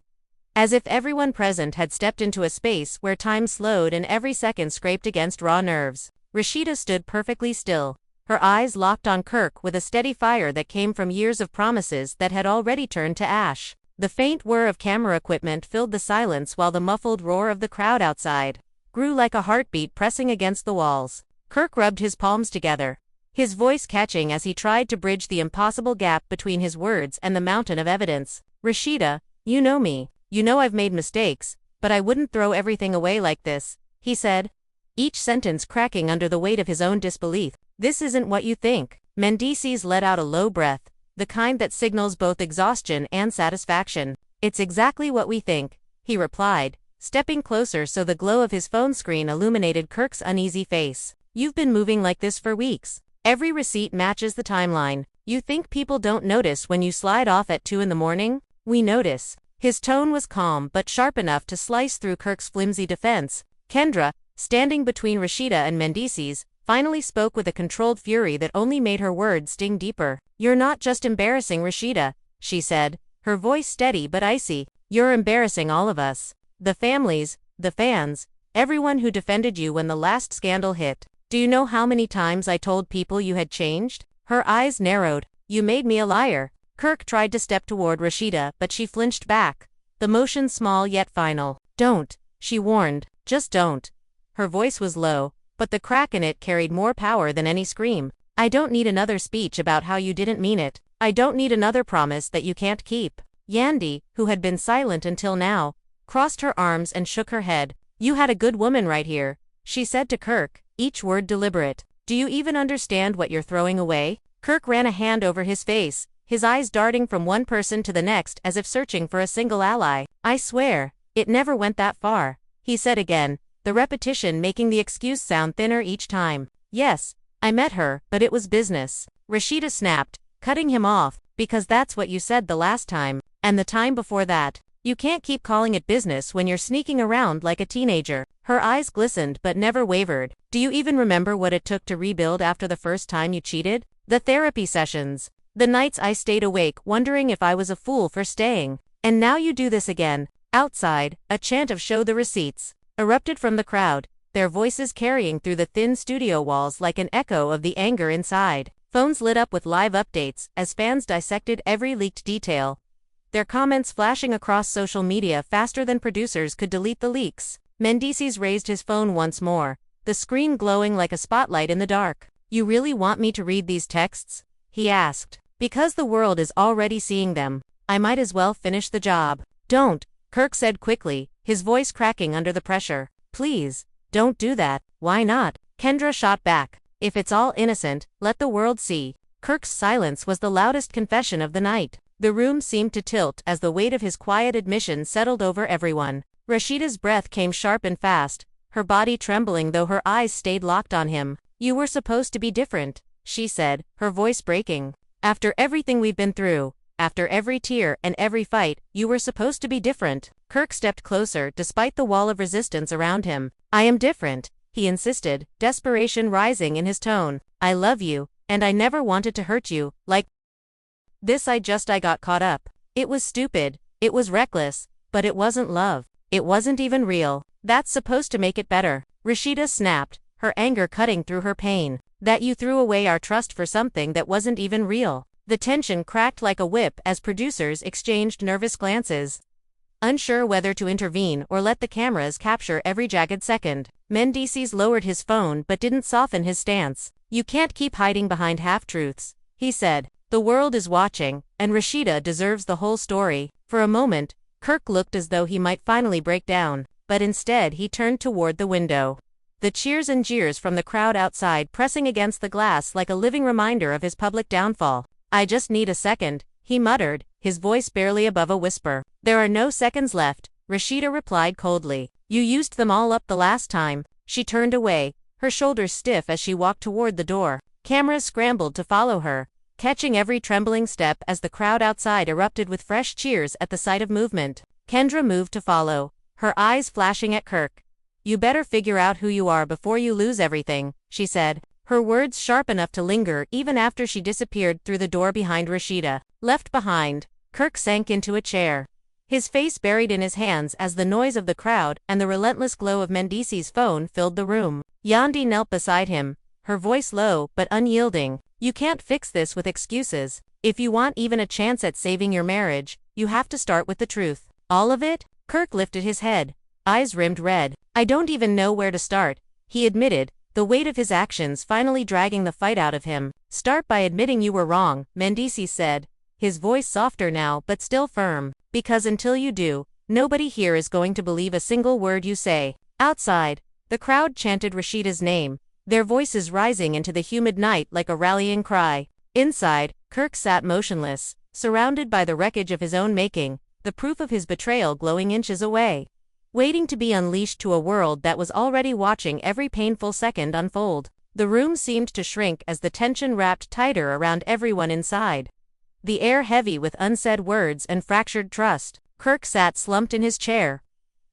as if everyone present had stepped into a space where time slowed and every second scraped against raw nerves. Rasheeda stood perfectly still, her eyes locked on Kirk with a steady fire that came from years of promises that had already turned to ash. The faint whir of camera equipment filled the silence while the muffled roar of the crowd outside grew like a heartbeat pressing against the walls. Kirk rubbed his palms together, his voice catching as he tried to bridge the impossible gap between his words and the mountain of evidence. Rasheeda, you know me. You know I've made mistakes, but I wouldn't throw everything away like this, he said, each sentence cracking under the weight of his own disbelief. This isn't what you think. Mendeecees let out a low breath, the kind that signals both exhaustion and satisfaction. It's exactly what we think, he replied, stepping closer so the glow of his phone screen illuminated Kirk's uneasy face. You've been moving like this for weeks. Every receipt matches the timeline. You think people don't notice when you slide off at 2 in the morning? We notice. His tone was calm but sharp enough to slice through Kirk's flimsy defense. Kendra, standing between Rasheeda and Mendeecees, finally spoke with a controlled fury that only made her words sting deeper. You're not just embarrassing Rasheeda, she said, her voice steady but icy. You're embarrassing all of us. The families, the fans, everyone who defended you when the last scandal hit. Do you know how many times I told people you had changed? Her eyes narrowed. You made me a liar. Kirk tried to step toward Rasheeda but she flinched back, the motion small yet final. Don't, she warned, just don't. Her voice was low, but the crack in it carried more power than any scream. I don't need another speech about how you didn't mean it. I don't need another promise that you can't keep. Yandi, who had been silent until now, crossed her arms and shook her head. You had a good woman right here, she said to Kirk, each word deliberate. Do you even understand what you're throwing away? Kirk ran a hand over his face, his eyes darting from one person to the next as if searching for a single ally. I swear, it never went that far, he said again, the repetition making the excuse sound thinner each time. Yes, I met her, but it was business. Rasheeda snapped, cutting him off, because that's what you said the last time, and the time before that. You can't keep calling it business when you're sneaking around like a teenager. Her eyes glistened but never wavered. Do you even remember what it took to rebuild after the first time you cheated? The therapy sessions. The nights I stayed awake wondering if I was a fool for staying. And now you do this again. Outside, a chant of "show the receipts" erupted from the crowd, their voices carrying through the thin studio walls like an echo of the anger inside. Phones lit up with live updates as fans dissected every leaked detail, their comments flashing across social media faster than producers could delete the leaks. Mendeecees raised his phone once more, the screen glowing like a spotlight in the dark. You really want me to read these texts? He asked. Because the world is already seeing them. I might as well finish the job. Don't, Kirk said quickly, his voice cracking under the pressure. Please, don't do that. Why not? Kendra shot back. If it's all innocent, let the world see. Kirk's silence was the loudest confession of the night. The room seemed to tilt as the weight of his quiet admission settled over everyone. Rasheeda's breath came sharp and fast, her body trembling though her eyes stayed locked on him. You were supposed to be different, she said, her voice breaking. After everything we've been through, after every tear and every fight, you were supposed to be different. Kirk stepped closer despite the wall of resistance around him. I am different, he insisted, desperation rising in his tone. I love you, and I never wanted to hurt you, like this. I got caught up. It was stupid, it was reckless, but it wasn't love. It wasn't even real. That's supposed to make it better. Rasheeda snapped, her anger cutting through her pain. That you threw away our trust for something that wasn't even real. The tension cracked like a whip as producers exchanged nervous glances, unsure whether to intervene or let the cameras capture every jagged second. Mendeecees lowered his phone but didn't soften his stance. You can't keep hiding behind half-truths, he said. The world is watching, and Rasheeda deserves the whole story. For a moment, Kirk looked as though he might finally break down, but instead he turned toward the window. The cheers and jeers from the crowd outside pressing against the glass like a living reminder of his public downfall. I just need a second, he muttered, his voice barely above a whisper. There are no seconds left, Rasheeda replied coldly. You used them all up the last time. She turned away, her shoulders stiff as she walked toward the door. Cameras scrambled to follow her, catching every trembling step as the crowd outside erupted with fresh cheers at the sight of movement. Kendra moved to follow, her eyes flashing at Kirk. You better figure out who you are before you lose everything, she said, her words sharp enough to linger even after she disappeared through the door behind Rasheeda. Left behind, Kirk sank into a chair, his face buried in his hands as the noise of the crowd and the relentless glow of Mendeecees' phone filled the room. Yandi knelt beside him, her voice low but unyielding. You can't fix this with excuses. If you want even a chance at saving your marriage, you have to start with the truth. All of it? Kirk lifted his head, eyes rimmed red. I don't even know where to start, he admitted, the weight of his actions finally dragging the fight out of him. Start by admitting you were wrong, Mendeecees said, his voice softer now but still firm. Because until you do, nobody here is going to believe a single word you say. Outside, the crowd chanted Rasheeda's name, their voices rising into the humid night like a rallying cry. Inside, Kirk sat motionless, surrounded by the wreckage of his own making, the proof of his betrayal glowing inches away, waiting to be unleashed to a world that was already watching every painful second unfold. The room seemed to shrink as the tension wrapped tighter around everyone inside, the air heavy with unsaid words and fractured trust. Kirk sat slumped in his chair,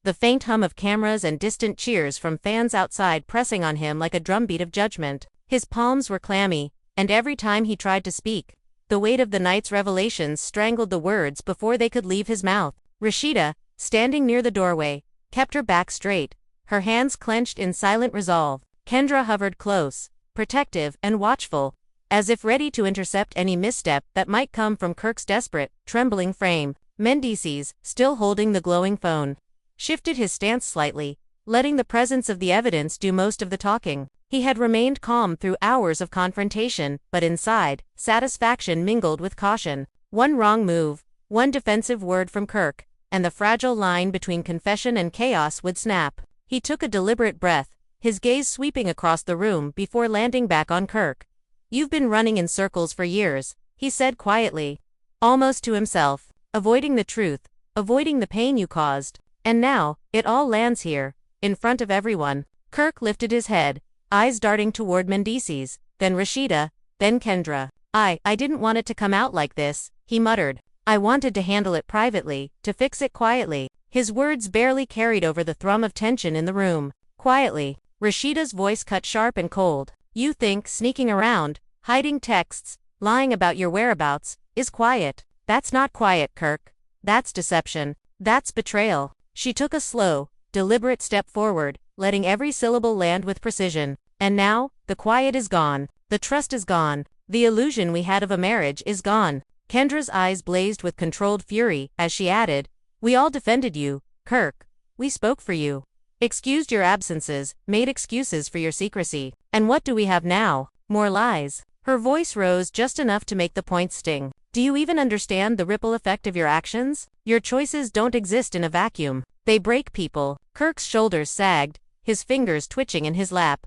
the faint hum of cameras and distant cheers from fans outside pressing on him like a drumbeat of judgment. His palms were clammy, and every time he tried to speak, the weight of the night's revelations strangled the words before they could leave his mouth. Rasheeda, standing near the doorway, kept her back straight, her hands clenched in silent resolve. Kendra hovered close, protective and watchful, as if ready to intercept any misstep that might come from Kirk's desperate, trembling frame. Mendeecees, still holding the glowing phone, shifted his stance slightly, letting the presence of the evidence do most of the talking. He had remained calm through hours of confrontation, but inside, satisfaction mingled with caution. One wrong move, one defensive word from Kirk, and the fragile line between confession and chaos would snap. He took a deliberate breath, his gaze sweeping across the room before landing back on Kirk. "You've been running in circles for years," he said quietly, almost to himself, "avoiding the truth, avoiding the pain you caused. And now, it all lands here, in front of everyone." Kirk lifted his head, eyes darting toward Mendeecees, then Rasheeda, then Kendra. I didn't want it to come out like this," he muttered. "I wanted to handle it privately, to fix it quietly." His words barely carried over the thrum of tension in the room. "Quietly." Rasheeda's voice cut sharp and cold. "You think sneaking around, hiding texts, lying about your whereabouts, is quiet? That's not quiet, Kirk. That's deception. That's betrayal." She took a slow, deliberate step forward, letting every syllable land with precision. "And now, the quiet is gone. The trust is gone. The illusion we had of a marriage is gone." Kendra's eyes blazed with controlled fury as she added, "We all defended you, Kirk. We spoke for you. Excused your absences, made excuses for your secrecy. And what do we have now? More lies." Her voice rose just enough to make the point sting. "Do you even understand the ripple effect of your actions? Your choices don't exist in a vacuum. They break people." Kirk's shoulders sagged, his fingers twitching in his lap.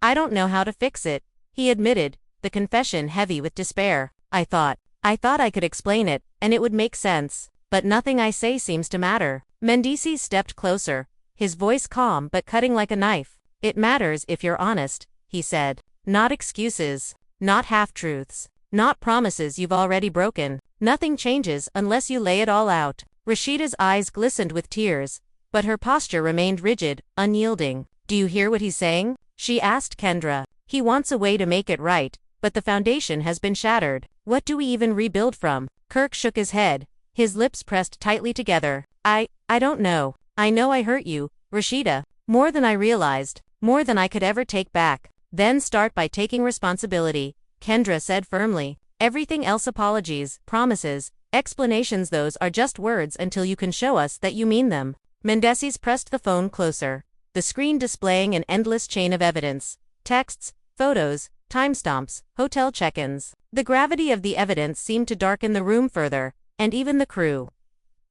"I don't know how to fix it," he admitted, the confession heavy with despair. I thought I could explain it, and it would make sense. But nothing I say seems to matter." Mendeecees stepped closer, his voice calm but cutting like a knife. "It matters if you're honest," he said. "Not excuses. Not half-truths. Not promises you've already broken. Nothing changes unless you lay it all out." Rasheeda's eyes glistened with tears, but her posture remained rigid, unyielding. "Do you hear what he's saying?" she asked Kendra. "He wants a way to make it right, but the foundation has been shattered. What do we even rebuild from?" Kirk shook his head, his lips pressed tightly together. I don't know. I know I hurt you, Rasheeda. More than I realized. More than I could ever take back." "Then start by taking responsibility," Kendra said firmly. "Everything else, apologies, promises, explanations, those are just words until you can show us that you mean them." Mendeecees pressed the phone closer, the screen displaying an endless chain of evidence. Texts, photos, timestamps, hotel check-ins. The gravity of the evidence seemed to darken the room further, and even the crew,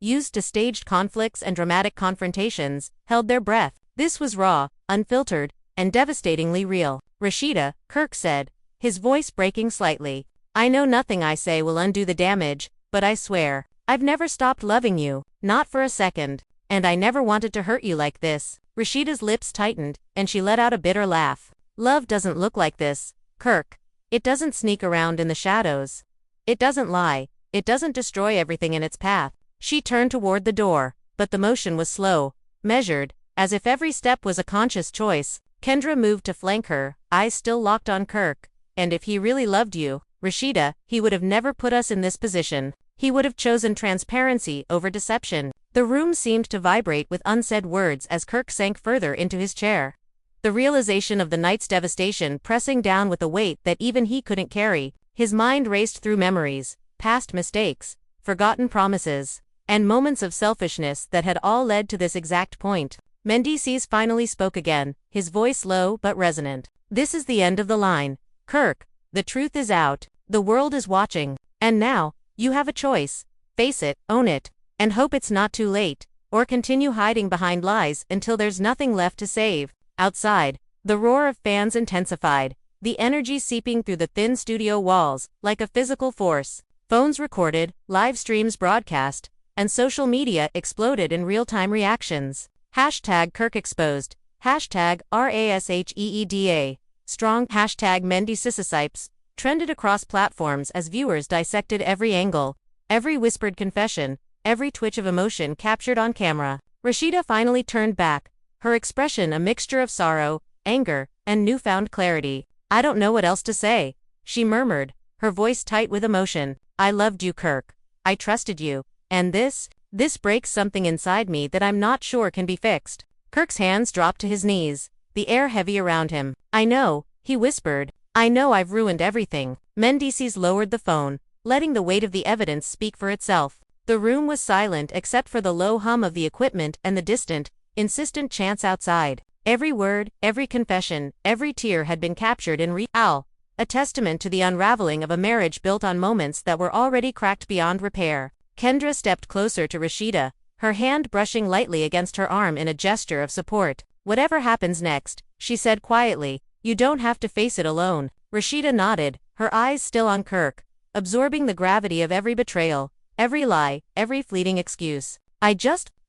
used to staged conflicts and dramatic confrontations, held their breath. This was raw, unfiltered, and devastatingly real. "Rasheeda," Kirk said, his voice breaking slightly, "I know nothing I say will undo the damage, but I swear, I've never stopped loving you, not for a second, and I never wanted to hurt you like this." Rasheeda's lips tightened, and she let out a bitter laugh. "Love doesn't look like this, Kirk. It doesn't sneak around in the shadows. It doesn't lie. It doesn't destroy everything in its path." She turned toward the door, but the motion was slow, measured, as if every step was a conscious choice. Kendra moved to flank her, eyes still locked on Kirk. "And if he really loved you, Rasheeda, he would have never put us in this position. He would have chosen transparency over deception." The room seemed to vibrate with unsaid words as Kirk sank further into his chair, the realization of the night's devastation pressing down with a weight that even he couldn't carry. His mind raced through memories, past mistakes, forgotten promises, and moments of selfishness that had all led to this exact point. Mendeecees finally spoke again, his voice low but resonant. "This is the end of the line, Kirk. The truth is out. The world is watching. And now, you have a choice. Face it, own it, and hope it's not too late, or continue hiding behind lies until there's nothing left to save." Outside, the roar of fans intensified, the energy seeping through the thin studio walls like a physical force. Phones recorded, live streams broadcast, and social media exploded in real-time reactions. Hashtag Kirk exposed. Hashtag RASHEEDA. Strong. Hashtag Mendeecees trended across platforms as viewers dissected every angle, every whispered confession, every twitch of emotion captured on camera. Rasheeda finally turned back, her expression a mixture of sorrow, anger, and newfound clarity. "I don't know what else to say," she murmured, her voice tight with emotion. "I loved you, Kirk. I trusted you. And this breaks something inside me that I'm not sure can be fixed." Kirk's hands dropped to his knees, the air heavy around him. "I know," he whispered. "I know I've ruined everything." Mendeecees lowered the phone, letting the weight of the evidence speak for itself. The room was silent except for the low hum of the equipment and the distant, insistent chants outside. Every word, every confession, every tear had been captured in real, a testament to the unraveling of a marriage built on moments that were already cracked beyond repair. Kendra stepped closer to Rasheeda, her hand brushing lightly against her arm in a gesture of support. "Whatever happens next," she said quietly, "you don't have to face it alone." Rasheeda nodded, her eyes still on Kirk, absorbing the gravity of every betrayal, every lie, every fleeting excuse.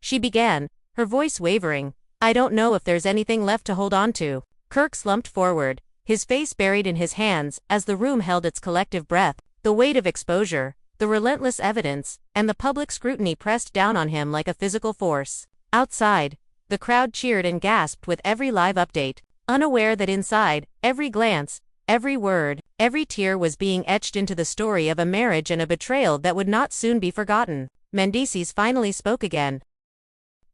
She began, her voice wavering. "I don't know if there's anything left to hold on to." Kirk slumped forward, his face buried in his hands as the room held its collective breath. The weight of exposure, the relentless evidence, and the public scrutiny pressed down on him like a physical force. Outside, the crowd cheered and gasped with every live update, unaware that inside, every glance, every word, every tear was being etched into the story of a marriage and a betrayal that would not soon be forgotten. Mendeecees finally spoke again,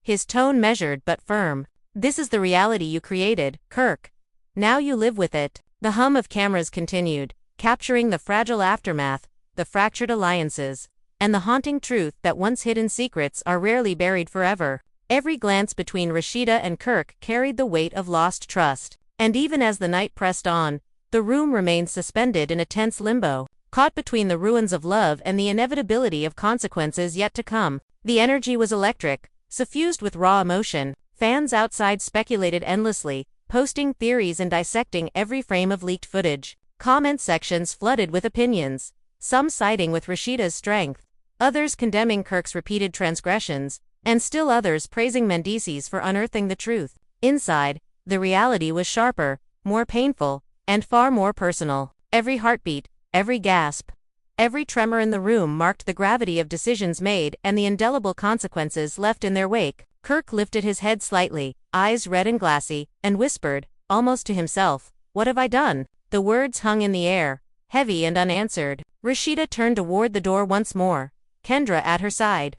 his tone measured but firm. "This is the reality you created, Kirk. Now you live with it." The hum of cameras continued, capturing the fragile aftermath, the fractured alliances, and the haunting truth that once hidden secrets are rarely buried forever. Every glance between Rasheeda and Kirk carried the weight of lost trust. And even as the night pressed on, the room remained suspended in a tense limbo, caught between the ruins of love and the inevitability of consequences yet to come. The energy was electric, suffused with raw emotion. Fans outside speculated endlessly, posting theories and dissecting every frame of leaked footage. Comment sections flooded with opinions, some siding with Rasheeda's strength, others condemning Kirk's repeated transgressions, and still others praising Mendeecees for unearthing the truth. Inside, the reality was sharper, more painful, and far more personal. Every heartbeat, every gasp, every tremor in the room marked the gravity of decisions made and the indelible consequences left in their wake. Kirk lifted his head slightly, eyes red and glassy, and whispered, almost to himself, "What have I done?" The words hung in the air, heavy and unanswered. Rasheeda turned toward the door once more, Kendra at her side,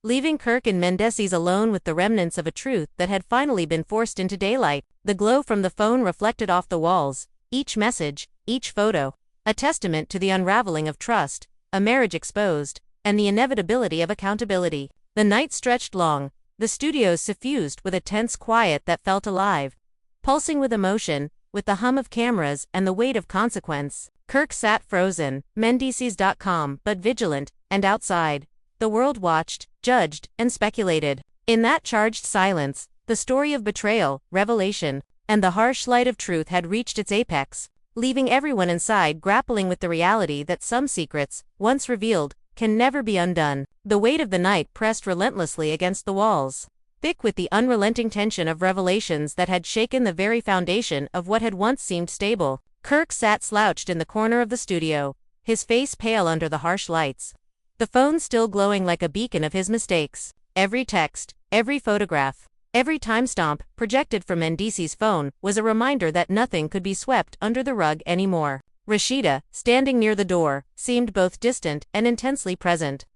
leaving Kirk and Mendeecees alone with the remnants of a truth that had finally been forced into daylight. The glow from the phone reflected off the walls, each message, each photo, a testament to the unraveling of trust, a marriage exposed, and the inevitability of accountability. The night stretched long, the studios suffused with a tense quiet that felt alive, pulsing with emotion, with the hum of cameras and the weight of consequence. Kirk sat frozen, Mendeecees.com, but vigilant, and outside, the world watched, judged, and speculated. In that charged silence, the story of betrayal, revelation, and the harsh light of truth had reached its apex, leaving everyone inside grappling with the reality that some secrets, once revealed, can never be undone. The weight of the night pressed relentlessly against the walls, thick with the unrelenting tension of revelations that had shaken the very foundation of what had once seemed stable. Kirk sat slouched in the corner of the studio, his face pale under the harsh lights, the phone still glowing like a beacon of his mistakes. Every text, every photograph, every timestamp projected from Mendeecees' phone was a reminder that nothing could be swept under the rug anymore. Rasheeda, standing near the door, seemed both distant and intensely present,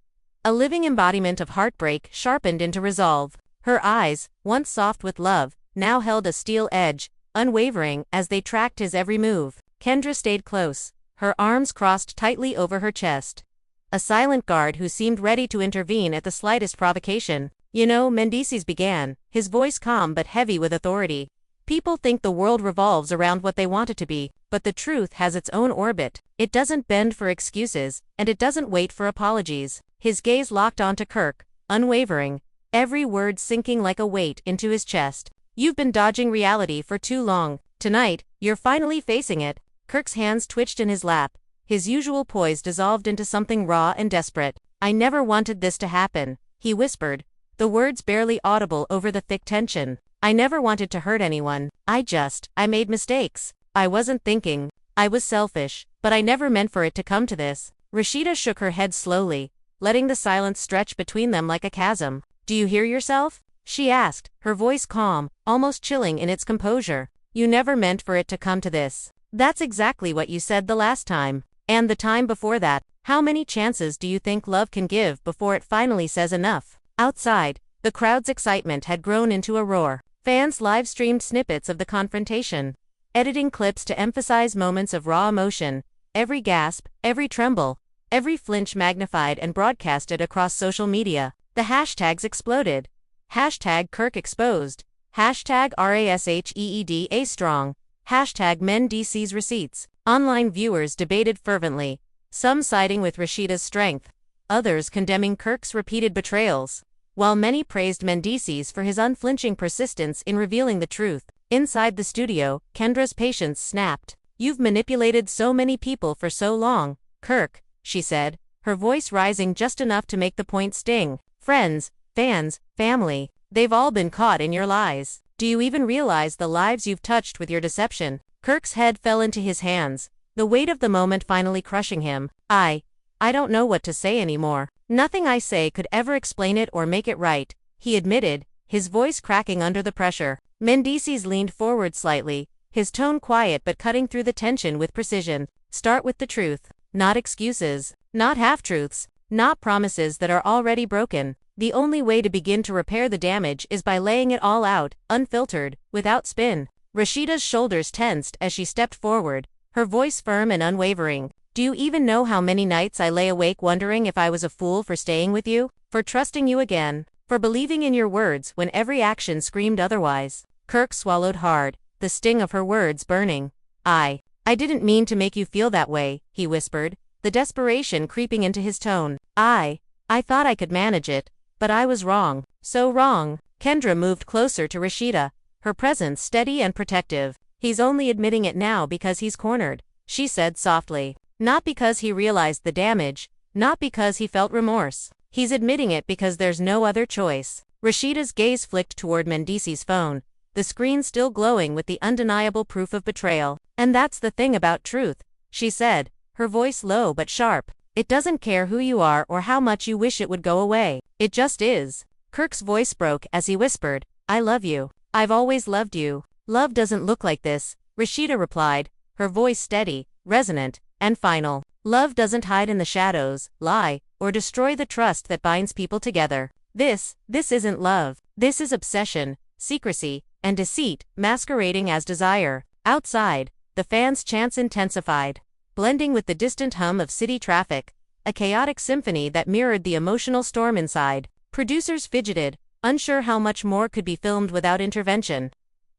a living embodiment of heartbreak sharpened into resolve. Her eyes, once soft with love, now held a steel edge, unwavering as they tracked his every move. Kendra stayed close, her arms crossed tightly over her chest, a silent guard who seemed ready to intervene at the slightest provocation. "You know," Mendeecees began, his voice calm but heavy with authority, "people think the world revolves around what they want it to be, but the truth has its own orbit. It doesn't bend for excuses, and it doesn't wait for apologies." His gaze locked onto Kirk, unwavering, every word sinking like a weight into his chest. "You've been dodging reality for too long. Tonight, you're finally facing it." Kirk's hands twitched in his lap, his usual poise dissolved into something raw and desperate. "I never wanted this to happen," he whispered, the words barely audible over the thick tension. "I never wanted to hurt anyone. I made mistakes. I wasn't thinking. I was selfish, but I never meant for it to come to this." Rasheeda shook her head slowly, letting the silence stretch between them like a chasm. "Do you hear yourself?" she asked, her voice calm, almost chilling in its composure. "You never meant for it to come to this. That's exactly what you said the last time. And the time before that. How many chances do you think love can give before it finally says enough?" Outside, the crowd's excitement had grown into a roar. Fans live-streamed snippets of the confrontation, editing clips to emphasize moments of raw emotion, every gasp, every tremble, every flinch magnified and broadcasted across social media. The hashtags exploded. Hashtag Kirk exposed. Hashtag RASHEEDA strong. Hashtag Mendeecees receipts. Online viewers debated fervently, some siding with Rasheeda's strength, others condemning Kirk's repeated betrayals. while many praised Mendeecees for his unflinching persistence in revealing the truth. Inside the studio, Kendra's patience snapped. "You've manipulated so many people for so long, Kirk," she said, her voice rising just enough to make the point sting. "Friends, fans, family, they've all been caught in your lies. Do you even realize the lives you've touched with your deception?" Kirk's head fell into his hands, the weight of the moment finally crushing him. I don't know what to say anymore. Nothing I say could ever explain it or make it right," he admitted, his voice cracking under the pressure. Mendeecees leaned forward slightly, his tone quiet but cutting through the tension with precision. "Start with the truth. Not excuses. Not half-truths. Not promises that are already broken. The only way to begin to repair the damage is by laying it all out, unfiltered, without spin." Rasheeda's shoulders tensed as she stepped forward, her voice firm and unwavering. "Do you even know how many nights I lay awake wondering if I was a fool for staying with you? For trusting you again? For believing in your words when every action screamed otherwise?" Kirk swallowed hard, the sting of her words burning. I didn't mean to make you feel that way," he whispered, the desperation creeping into his tone. I thought I could manage it, but I was wrong. So wrong." Kendra moved closer to Rasheeda, her presence steady and protective. "He's only admitting it now because he's cornered," she said softly. "Not because he realized the damage, not because he felt remorse. He's admitting it because there's no other choice." Rasheeda's gaze flicked toward Mendeecees' phone, the screen still glowing with the undeniable proof of betrayal. "And that's the thing about truth," she said, her voice low but sharp. "It doesn't care who you are or how much you wish it would go away. It just is." Kirk's voice broke as he whispered, "I love you. I've always loved you." "Love doesn't look like this," Rasheeda replied, her voice steady, resonant, and final. "Love doesn't hide in the shadows, lie, or destroy the trust that binds people together. This isn't love. This is obsession, secrecy, and deceit, masquerading as desire." Outside, the fans' chants intensified, blending with the distant hum of city traffic, a chaotic symphony that mirrored the emotional storm inside. Producers fidgeted, unsure how much more could be filmed without intervention.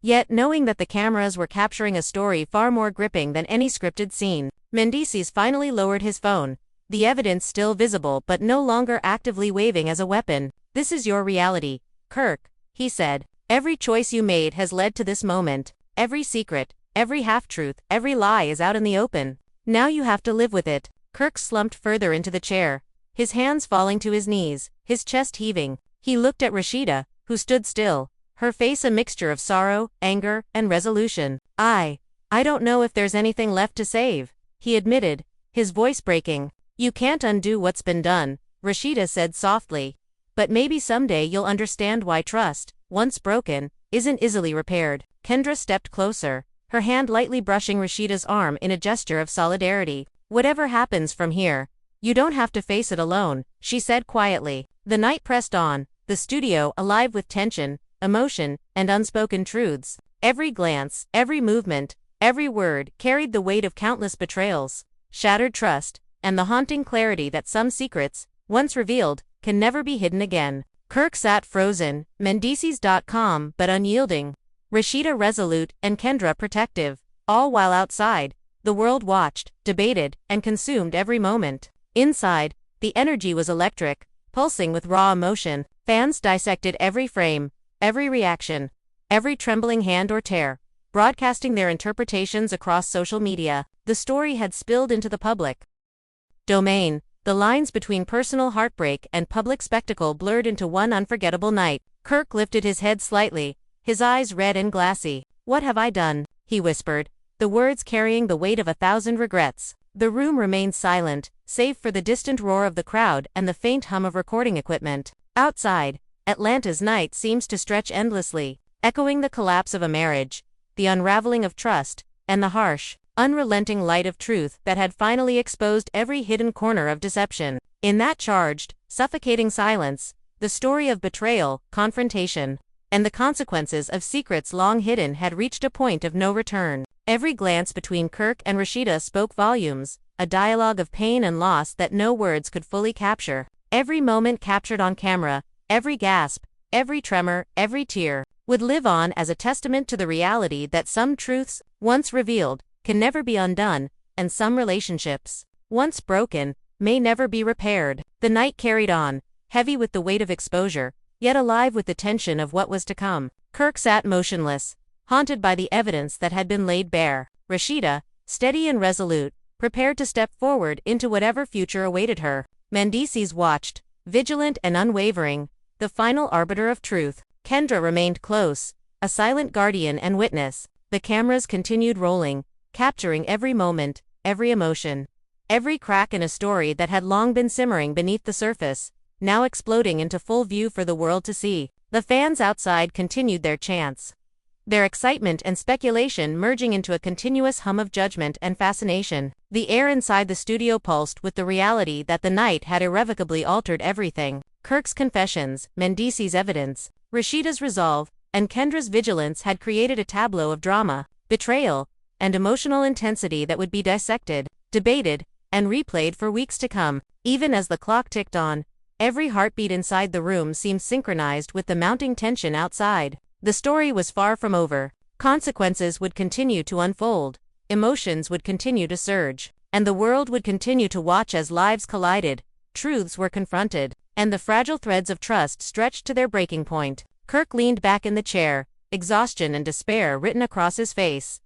Yet, knowing that the cameras were capturing a story far more gripping than any scripted scene, Mendeecees finally lowered his phone, the evidence still visible but no longer actively waving as a weapon. "This is your reality, Kirk," he said. "Every choice you made has led to this moment. Every secret, every half-truth, every lie is out in the open. Now you have to live with it." Kirk slumped further into the chair, his hands falling to his knees, his chest heaving. He looked at Rasheeda, who stood still, her face a mixture of sorrow, anger, and resolution. I don't know if there's anything left to save," he admitted, his voice breaking. "You can't undo what's been done," Rasheeda said softly. "But maybe someday you'll understand why trust, once broken, isn't easily repaired." Kendra stepped closer, her hand lightly brushing Rasheeda's arm in a gesture of solidarity. "Whatever happens from here, you don't have to face it alone," she said quietly. The night pressed on, the studio alive with tension, emotion, and unspoken truths. Every glance, every movement, every word carried the weight of countless betrayals, shattered trust, and the haunting clarity that some secrets, once revealed, can never be hidden again. Kirk sat frozen, Mendeecees.com but unyielding, Rasheeda resolute and Kendra protective, all while outside, the world watched, debated, and consumed every moment. Inside, the energy was electric, pulsing with raw emotion. Fans dissected every frame, every reaction, every trembling hand or tear, broadcasting their interpretations across social media. The story had spilled into the public domain, the lines between personal heartbreak and public spectacle blurred into one unforgettable night. Kirk lifted his head slightly, his eyes red and glassy. "What have I done?" he whispered, the words carrying the weight of 1,000 regrets. The room remained silent, save for the distant roar of the crowd and the faint hum of recording equipment. Outside, Atlanta's night seems to stretch endlessly, echoing the collapse of a marriage, the unraveling of trust, and the harsh, unrelenting light of truth that had finally exposed every hidden corner of deception. In that charged, suffocating silence, the story of betrayal, confrontation, and the consequences of secrets long hidden had reached a point of no return. Every glance between Kirk and Rasheeda spoke volumes, a dialogue of pain and loss that no words could fully capture. Every moment captured on camera, every gasp, every tremor, every tear, would live on as a testament to the reality that some truths, once revealed, can never be undone, and some relationships, once broken, may never be repaired. The night carried on, heavy with the weight of exposure, yet alive with the tension of what was to come. Kirk sat motionless, haunted by the evidence that had been laid bare. Rasheeda, steady and resolute, prepared to step forward into whatever future awaited her. Mendeecees watched, vigilant and unwavering, the final arbiter of truth. Kendra remained close, a silent guardian and witness. The cameras continued rolling, capturing every moment, every emotion, every crack in a story that had long been simmering beneath the surface, now exploding into full view for the world to see. The fans outside continued their chants, their excitement and speculation merging into a continuous hum of judgment and fascination. The air inside the studio pulsed with the reality that the night had irrevocably altered everything. Kirk's confessions, Mendeecees' evidence, Rasheeda's resolve, and Kendra's vigilance had created a tableau of drama, betrayal, and emotional intensity that would be dissected, debated, and replayed for weeks to come. Even as the clock ticked on, every heartbeat inside the room seemed synchronized with the mounting tension outside. The story was far from over. Consequences would continue to unfold, emotions would continue to surge, and the world would continue to watch as lives collided, truths were confronted, and the fragile threads of trust stretched to their breaking point. Kirk leaned back in the chair, exhaustion and despair written across his face.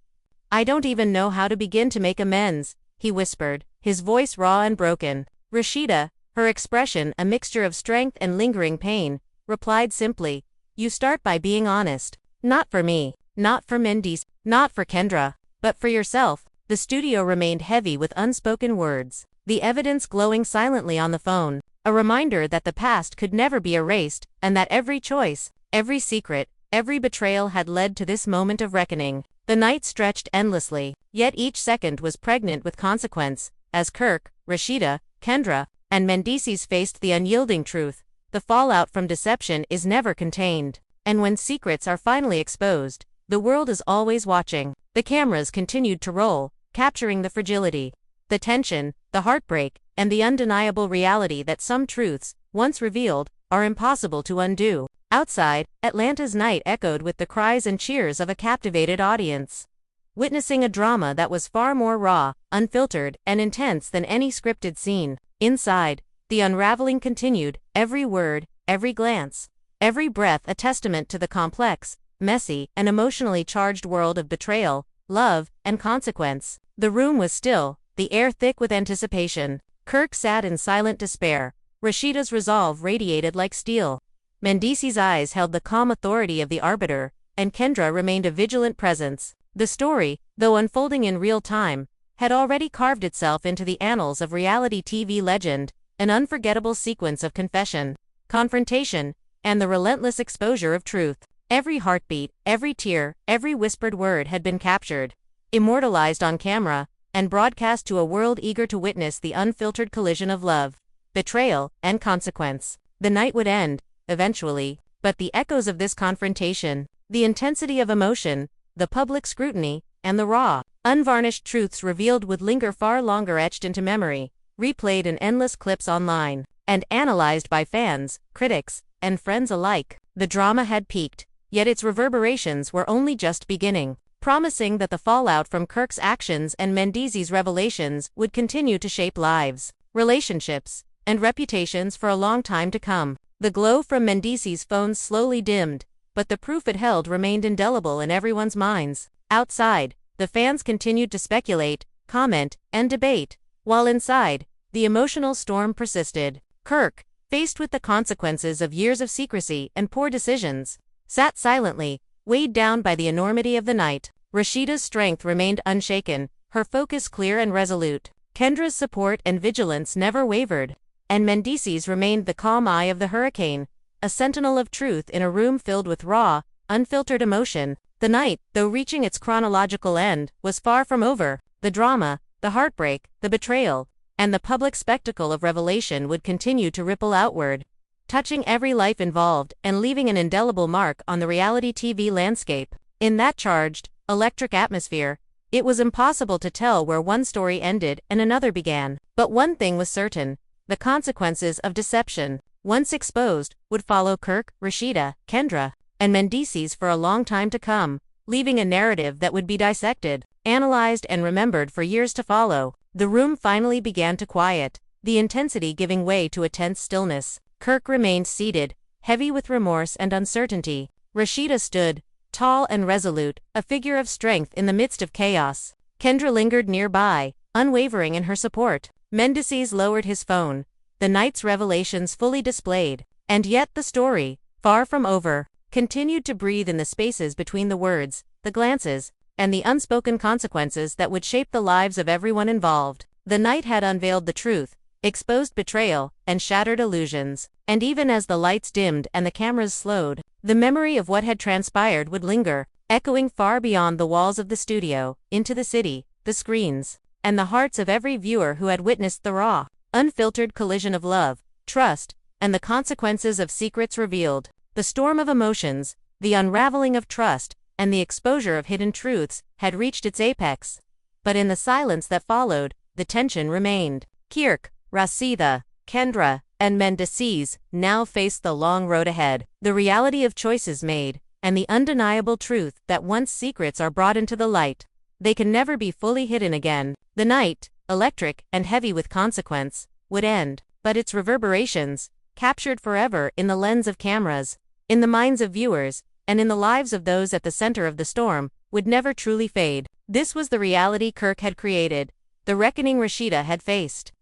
"I don't even know how to begin to make amends," he whispered, his voice raw and broken. Rasheeda, her expression a mixture of strength and lingering pain, replied simply, "You start by being honest. Not for me, not for Mendeecees, not for Kendra, but for yourself." The studio remained heavy with unspoken words, the evidence glowing silently on the phone, a reminder that the past could never be erased, and that every choice, every secret, every betrayal had led to this moment of reckoning. The night stretched endlessly, yet each second was pregnant with consequence, as Kirk, Rasheeda, Kendra, and Mendeecees faced the unyielding truth. The fallout from deception is never contained, and when secrets are finally exposed, the world is always watching. The cameras continued to roll, capturing the fragility, the tension, the heartbreak, and the undeniable reality that some truths, once revealed, are impossible to undo. Outside, Atlanta's night echoed with the cries and cheers of a captivated audience, witnessing a drama that was far more raw, unfiltered, and intense than any scripted scene. Inside, the unraveling continued, every word, every glance, every breath a testament to the complex, messy, and emotionally charged world of betrayal, love, and consequence. The room was still, the air thick with anticipation. Kirk sat in silent despair. Rasheeda's resolve radiated like steel. Mendeecees' eyes held the calm authority of the arbiter, and Kendra remained a vigilant presence. The story, though unfolding in real time, had already carved itself into the annals of reality TV legend, an unforgettable sequence of confession, confrontation, and the relentless exposure of truth. Every heartbeat, every tear, every whispered word had been captured, immortalized on camera, and broadcast to a world eager to witness the unfiltered collision of love, betrayal, and consequence. The night would end, eventually, but the echoes of this confrontation, the intensity of emotion, the public scrutiny, and the raw, unvarnished truths revealed would linger far longer, etched into memory, replayed in endless clips online, and analyzed by fans, critics, and friends alike. The drama had peaked, yet its reverberations were only just beginning, promising that the fallout from Kirk's actions and Mendeecees' revelations would continue to shape lives, relationships, and reputations for a long time to come. The glow from Mendeecees' phones slowly dimmed, but the proof it held remained indelible in everyone's minds. Outside, the fans continued to speculate, comment, and debate, while inside, the emotional storm persisted. Kirk, faced with the consequences of years of secrecy and poor decisions, sat silently, weighed down by the enormity of the night. Rasheeda's strength remained unshaken, her focus clear and resolute. Kendra's support and vigilance never wavered, and Mendeecees remained the calm eye of the hurricane, a sentinel of truth in a room filled with raw, unfiltered emotion. The night, though reaching its chronological end, was far from over. The drama, the heartbreak, the betrayal, and the public spectacle of revelation would continue to ripple outward, touching every life involved and leaving an indelible mark on the reality TV landscape. In that charged, electric atmosphere, it was impossible to tell where one story ended and another began. But one thing was certain: the consequences of deception, once exposed, would follow Kirk, Rasheeda, Kendra, and Mendeecees for a long time to come, leaving a narrative that would be dissected, analyzed, and remembered for years to follow. The room finally began to quiet, the intensity giving way to a tense stillness. Kirk remained seated, heavy with remorse and uncertainty. Rasheeda stood, tall and resolute, a figure of strength in the midst of chaos. Kendra lingered nearby, unwavering in her support. Mendeecees lowered his phone, the night's revelations fully displayed. And yet the story, far from over, continued to breathe in the spaces between the words, the glances, and the unspoken consequences that would shape the lives of everyone involved. The night had unveiled the truth, exposed betrayal, and shattered illusions. And even as the lights dimmed and the cameras slowed, the memory of what had transpired would linger, echoing far beyond the walls of the studio, into the city, the screens, and the hearts of every viewer who had witnessed the raw, unfiltered collision of love, trust, and the consequences of secrets revealed. The storm of emotions, the unraveling of trust, and the exposure of hidden truths, had reached its apex. But in the silence that followed, the tension remained. Kirk, Rasheeda, Kendra, and Mendeecees now faced the long road ahead, the reality of choices made, and the undeniable truth that once secrets are brought into the light, they can never be fully hidden again. The night, electric and heavy with consequence, would end, but its reverberations, captured forever in the lens of cameras, in the minds of viewers, and in the lives of those at the center of the storm, would never truly fade. This was the reality Kirk had created, the reckoning Rasheeda had faced,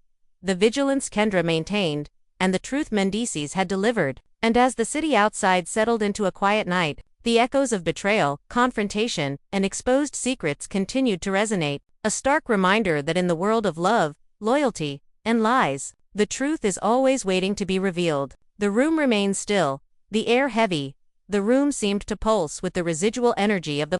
the vigilance Kendra maintained, and the truth Mendeecees had delivered. And as the city outside settled into a quiet night, the echoes of betrayal, confrontation, and exposed secrets continued to resonate, a stark reminder that in the world of love, loyalty, and lies, the truth is always waiting to be revealed. The room remained still, the air heavy. The room seemed to pulse with the residual energy of the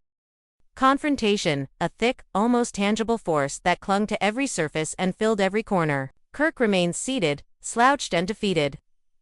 confrontation, a thick, almost tangible force that clung to every surface and filled every corner. Kirk remained seated, slouched and defeated.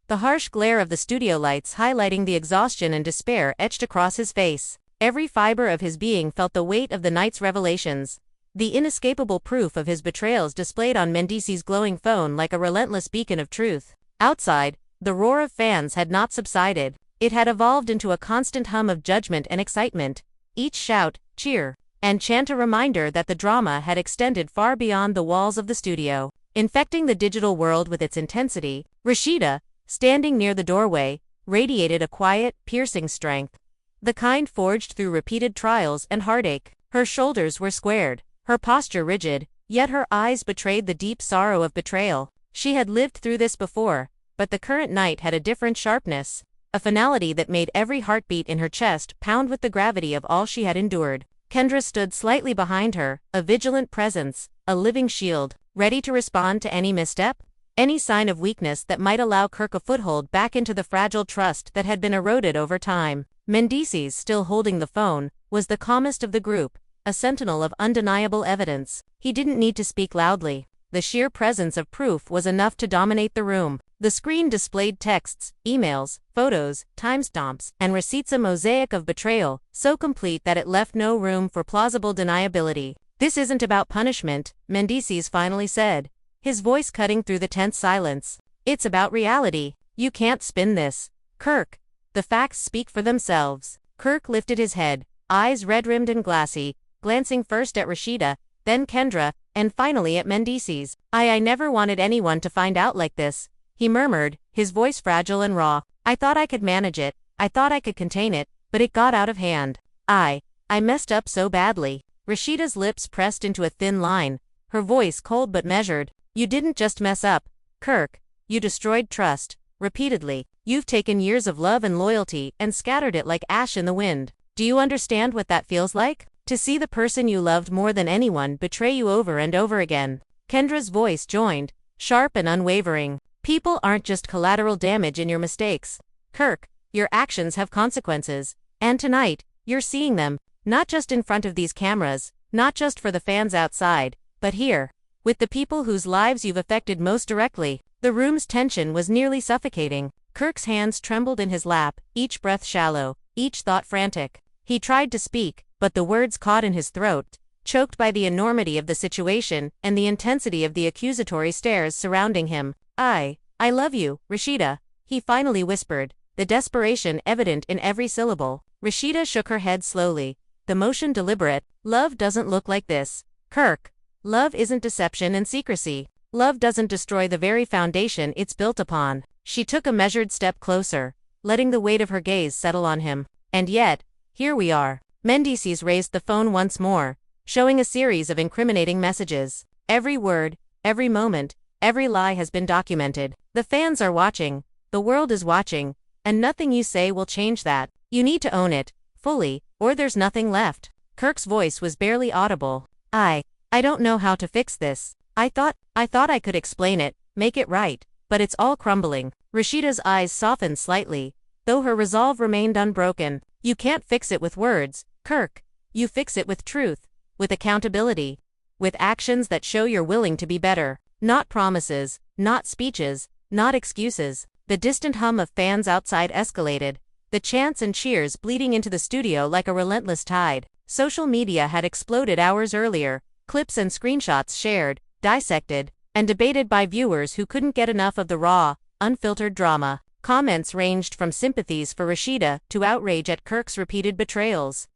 The harsh glare of the studio lights highlighting the exhaustion and despair etched across his face. Every fiber of his being felt the weight of the night's revelations, the inescapable proof of his betrayals displayed on Mendeecees' glowing phone like a relentless beacon of truth. Outside, the roar of fans had not subsided. It had evolved into a constant hum of judgment and excitement, each shout, cheer, and chant a reminder that the drama had extended far beyond the walls of the studio, infecting the digital world with its intensity. Rasheeda, standing near the doorway, radiated a quiet, piercing strength, the kind forged through repeated trials and heartache. Her shoulders were squared, her posture rigid, yet her eyes betrayed the deep sorrow of betrayal. She had lived through this before, but the current night had a different sharpness, a finality that made every heartbeat in her chest pound with the gravity of all she had endured. Kendra stood slightly behind her, a vigilant presence, a living shield, ready to respond to any misstep, any sign of weakness that might allow Kirk a foothold back into the fragile trust that had been eroded over time. Mendeecees, still holding the phone, was the calmest of the group, a sentinel of undeniable evidence. He didn't need to speak loudly. The sheer presence of proof was enough to dominate the room. The screen displayed texts, emails, photos, timestamps, and receipts, a mosaic of betrayal, so complete that it left no room for plausible deniability. "This isn't about punishment," Mendeecees finally said, his voice cutting through the tense silence. "It's about reality. You can't spin this, Kirk. The facts speak for themselves." Kirk lifted his head, eyes red-rimmed and glassy, glancing first at Rasheeda, then Kendra, and finally at Mendeecees. I never wanted anyone to find out like this," he murmured, his voice fragile and raw. "I thought I could manage it, I thought I could contain it, but it got out of hand. I messed up so badly." Rasheeda's lips pressed into a thin line, her voice cold but measured. "You didn't just mess up, Kirk. You destroyed trust, repeatedly. You've taken years of love and loyalty and scattered it like ash in the wind. Do you understand what that feels like? To see the person you loved more than anyone betray you over and over again." Kendra's voice joined, sharp and unwavering. "People aren't just collateral damage in your mistakes, Kirk. Your actions have consequences. And tonight, you're seeing them, not just in front of these cameras, not just for the fans outside, but here, with the people whose lives you've affected most directly." The room's tension was nearly suffocating. Kirk's hands trembled in his lap, each breath shallow, each thought frantic. He tried to speak, but the words caught in his throat, choked by the enormity of the situation and the intensity of the accusatory stares surrounding him. I love you, Rasheeda," he finally whispered, the desperation evident in every syllable. Rasheeda shook her head slowly, the motion deliberate. "Love doesn't look like this, Kirk. Love isn't deception and secrecy. Love doesn't destroy the very foundation it's built upon." She took a measured step closer, letting the weight of her gaze settle on him. And yet, here we are. Mendeecees raised the phone once more, showing a series of incriminating messages. Every word, every moment, every lie has been documented. The fans are watching, the world is watching, and nothing you say will change that. You need to own it, fully, or there's nothing left. Kirk's voice was barely audible. I don't know how to fix this. I thought I could explain it, make it right, but it's all crumbling. Rasheeda's eyes softened slightly, though her resolve remained unbroken. You can't fix it with words, Kirk. You fix it with truth, with accountability, with actions that show you're willing to be better. Not promises, not speeches, not excuses. The distant hum of fans outside escalated, the chants and cheers bleeding into the studio like a relentless tide. Social media had exploded hours earlier, clips and screenshots shared, dissected, and debated by viewers who couldn't get enough of the raw, unfiltered drama. Comments ranged from sympathies for Rasheeda to outrage at Kirk's repeated betrayals,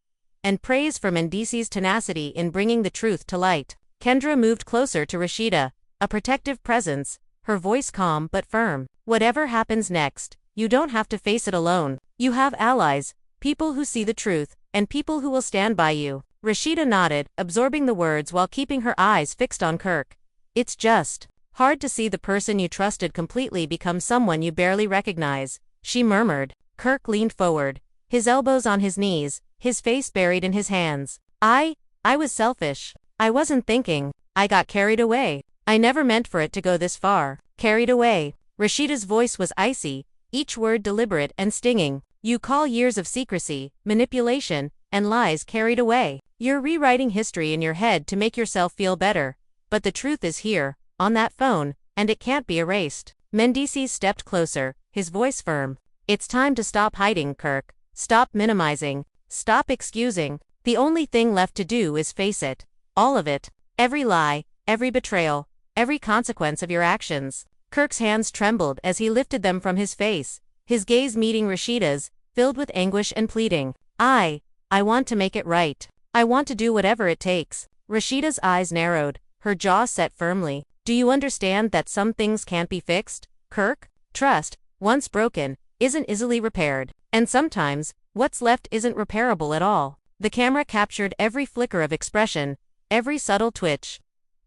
and praise for Mendeecees' tenacity in bringing the truth to light. Kendra moved closer to Rasheeda, a protective presence, her voice calm but firm. Whatever happens next, you don't have to face it alone. You have allies, people who see the truth, and people who will stand by you. Rasheeda nodded, absorbing the words while keeping her eyes fixed on Kirk. It's just hard to see the person you trusted completely become someone you barely recognize, she murmured. Kirk leaned forward, his elbows on his knees, his face buried in his hands. I was selfish. I wasn't thinking. I got carried away. I never meant for it to go this far. Carried away. Rasheeda's voice was icy, each word deliberate and stinging. You call years of secrecy, manipulation, and lies carried away. You're rewriting history in your head to make yourself feel better. But the truth is here, on that phone, and it can't be erased. Mendeecees stepped closer, his voice firm. It's time to stop hiding, Kirk. Stop minimizing. Stop excusing. The only thing left to do is face it. All of it. Every lie, every betrayal, every consequence of your actions. Kirk's hands trembled as he lifted them from his face, his gaze meeting Rasheeda's, filled with anguish and pleading. I want to make it right. I want to do whatever it takes. Rasheeda's eyes narrowed, her jaw set firmly. Do you understand that some things can't be fixed, Kirk? Trust, once broken, isn't easily repaired. And sometimes, what's left isn't repairable at all. The camera captured every flicker of expression, every subtle twitch,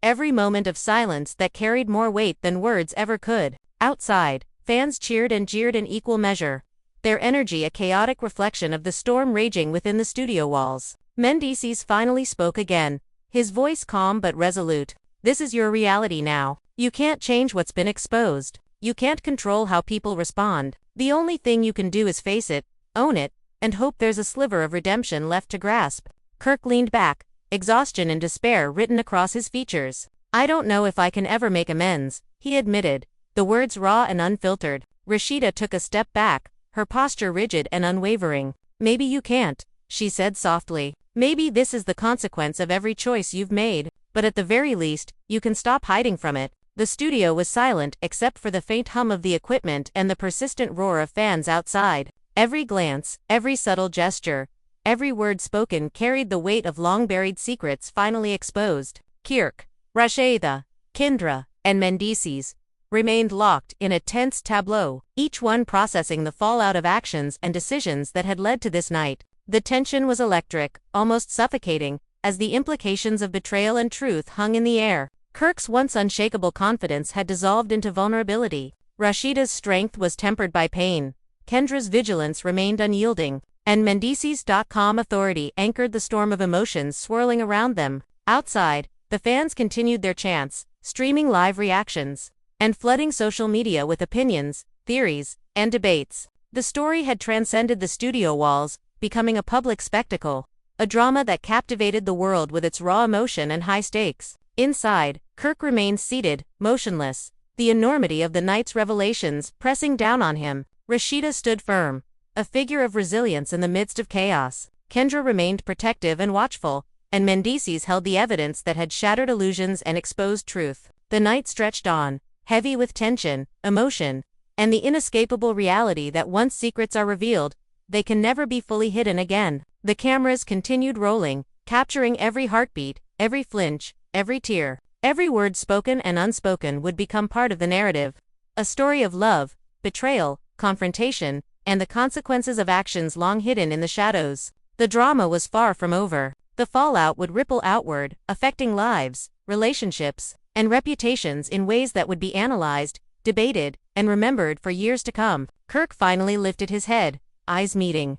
every moment of silence that carried more weight than words ever could. Outside, fans cheered and jeered in equal measure, their energy a chaotic reflection of the storm raging within the studio walls. Mendeecees finally spoke again, his voice calm but resolute. This is your reality now. You can't change what's been exposed. You can't control how people respond. The only thing you can do is face it, own it, and hope there's a sliver of redemption left to grasp. Kirk leaned back, exhaustion and despair written across his features. I don't know if I can ever make amends, he admitted, the words raw and unfiltered. Rasheeda took a step back, her posture rigid and unwavering. Maybe you can't, she said softly. Maybe this is the consequence of every choice you've made, but at the very least, you can stop hiding from it. The studio was silent except for the faint hum of the equipment and the persistent roar of fans outside. Every glance, every subtle gesture, every word spoken carried the weight of long-buried secrets finally exposed. Kirk, Rasheeda, Kendra, and Mendeecees remained locked in a tense tableau, each one processing the fallout of actions and decisions that had led to this night. The tension was electric, almost suffocating, as the implications of betrayal and truth hung in the air. Kirk's once unshakable confidence had dissolved into vulnerability. Rasheeda's strength was tempered by pain. Kendra's vigilance remained unyielding, and Mendeecees.com authority anchored the storm of emotions swirling around them. Outside, the fans continued their chants, streaming live reactions, and flooding social media with opinions, theories, and debates. The story had transcended the studio walls, becoming a public spectacle, a drama that captivated the world with its raw emotion and high stakes. Inside, Kirk remained seated, motionless, the enormity of the night's revelations pressing down on him. Rasheeda stood firm, a figure of resilience in the midst of chaos. Kendra remained protective and watchful, and Mendeecees held the evidence that had shattered illusions and exposed truth. The night stretched on, heavy with tension, emotion, and the inescapable reality that once secrets are revealed, they can never be fully hidden again. The cameras continued rolling, capturing every heartbeat, every flinch, every tear. Every word spoken and unspoken would become part of the narrative. A story of love, betrayal, confrontation, and the consequences of actions long hidden in the shadows. The drama was far from over. The fallout would ripple outward, affecting lives, relationships, and reputations in ways that would be analyzed, debated, and remembered for years to come. Kirk finally lifted his head, eyes meeting.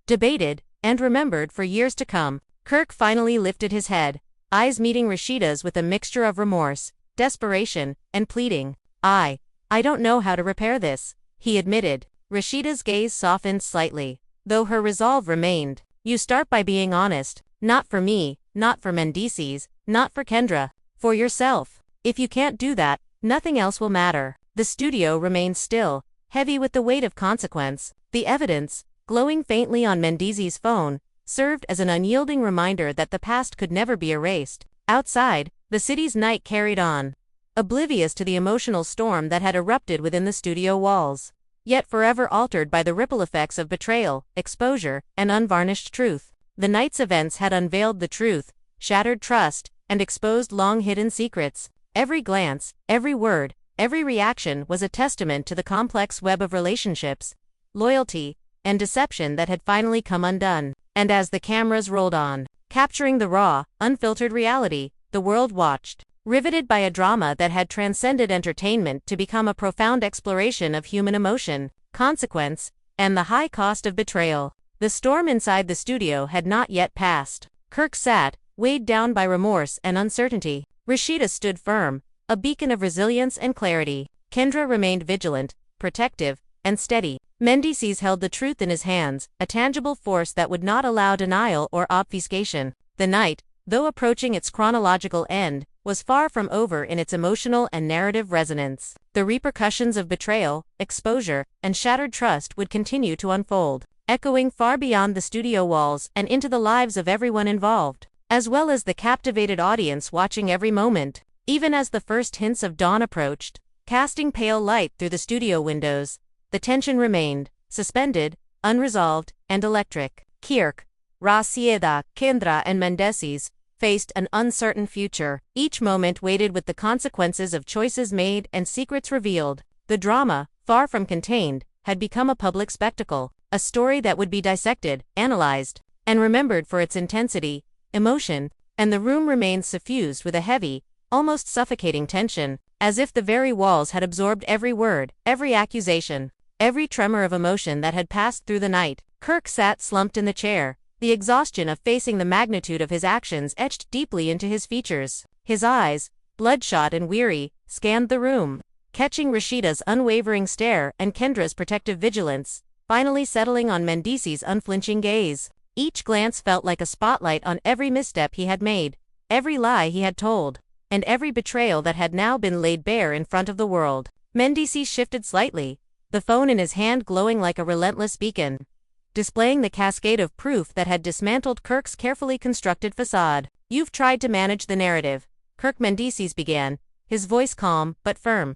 Debated, and remembered for years to come. Kirk finally lifted his head, eyes meeting Rasheeda's with a mixture of remorse, desperation, and pleading. I don't know how to repair this, he admitted. Rasheeda's gaze softened slightly, though her resolve remained. You start by being honest. Not for me, not for Mendeecees, not for Kendra. For yourself. If you can't do that, nothing else will matter. The studio remained still, heavy with the weight of consequence. The evidence, glowing faintly on Mendeecees' phone, served as an unyielding reminder that the past could never be erased. Outside, the city's night carried on, oblivious to the emotional storm that had erupted within the studio walls, yet forever altered by the ripple effects of betrayal, exposure, and unvarnished truth. The night's events had unveiled the truth, shattered trust, and exposed long-hidden secrets. Every glance, every word, every reaction was a testament to the complex web of relationships, loyalty, and deception that had finally come undone. And as the cameras rolled on, capturing the raw, unfiltered reality, the world watched, riveted by a drama that had transcended entertainment to become a profound exploration of human emotion, consequence, and the high cost of betrayal. The storm inside the studio had not yet passed. Kirk sat, weighed down by remorse and uncertainty. Rasheeda stood firm, a beacon of resilience and clarity. Kendra remained vigilant, protective, and steady. Mendeecees held the truth in his hands, a tangible force that would not allow denial or obfuscation. The night, though approaching its chronological end, was far from over in its emotional and narrative resonance. The repercussions of betrayal, exposure, and shattered trust would continue to unfold, echoing far beyond the studio walls and into the lives of everyone involved, as well as the captivated audience watching every moment. Even as the first hints of dawn approached, casting pale light through the studio windows, the tension remained, suspended, unresolved, and electric. Kirk, Rasheeda, Kendra, and Mendeecees faced an uncertain future, each moment weighted with the consequences of choices made and secrets revealed. The drama, far from contained, had become a public spectacle, a story that would be dissected, analyzed, and remembered for its intensity, emotion, and the room remained suffused with a heavy, almost suffocating tension, as if the very walls had absorbed every word, every accusation, every tremor of emotion that had passed through the night. Kirk sat slumped in the chair, the exhaustion of facing the magnitude of his actions etched deeply into his features. His eyes, bloodshot and weary, scanned the room, catching Rasheeda's unwavering stare and Kendra's protective vigilance, finally settling on Mendeecees' unflinching gaze. Each glance felt like a spotlight on every misstep he had made, every lie he had told, and every betrayal that had now been laid bare in front of the world. Mendeecees shifted slightly, the phone in his hand glowing like a relentless beacon, displaying the cascade of proof that had dismantled Kirk's carefully constructed facade. You've tried to manage the narrative, Kirk Mendeecees began, his voice calm but firm.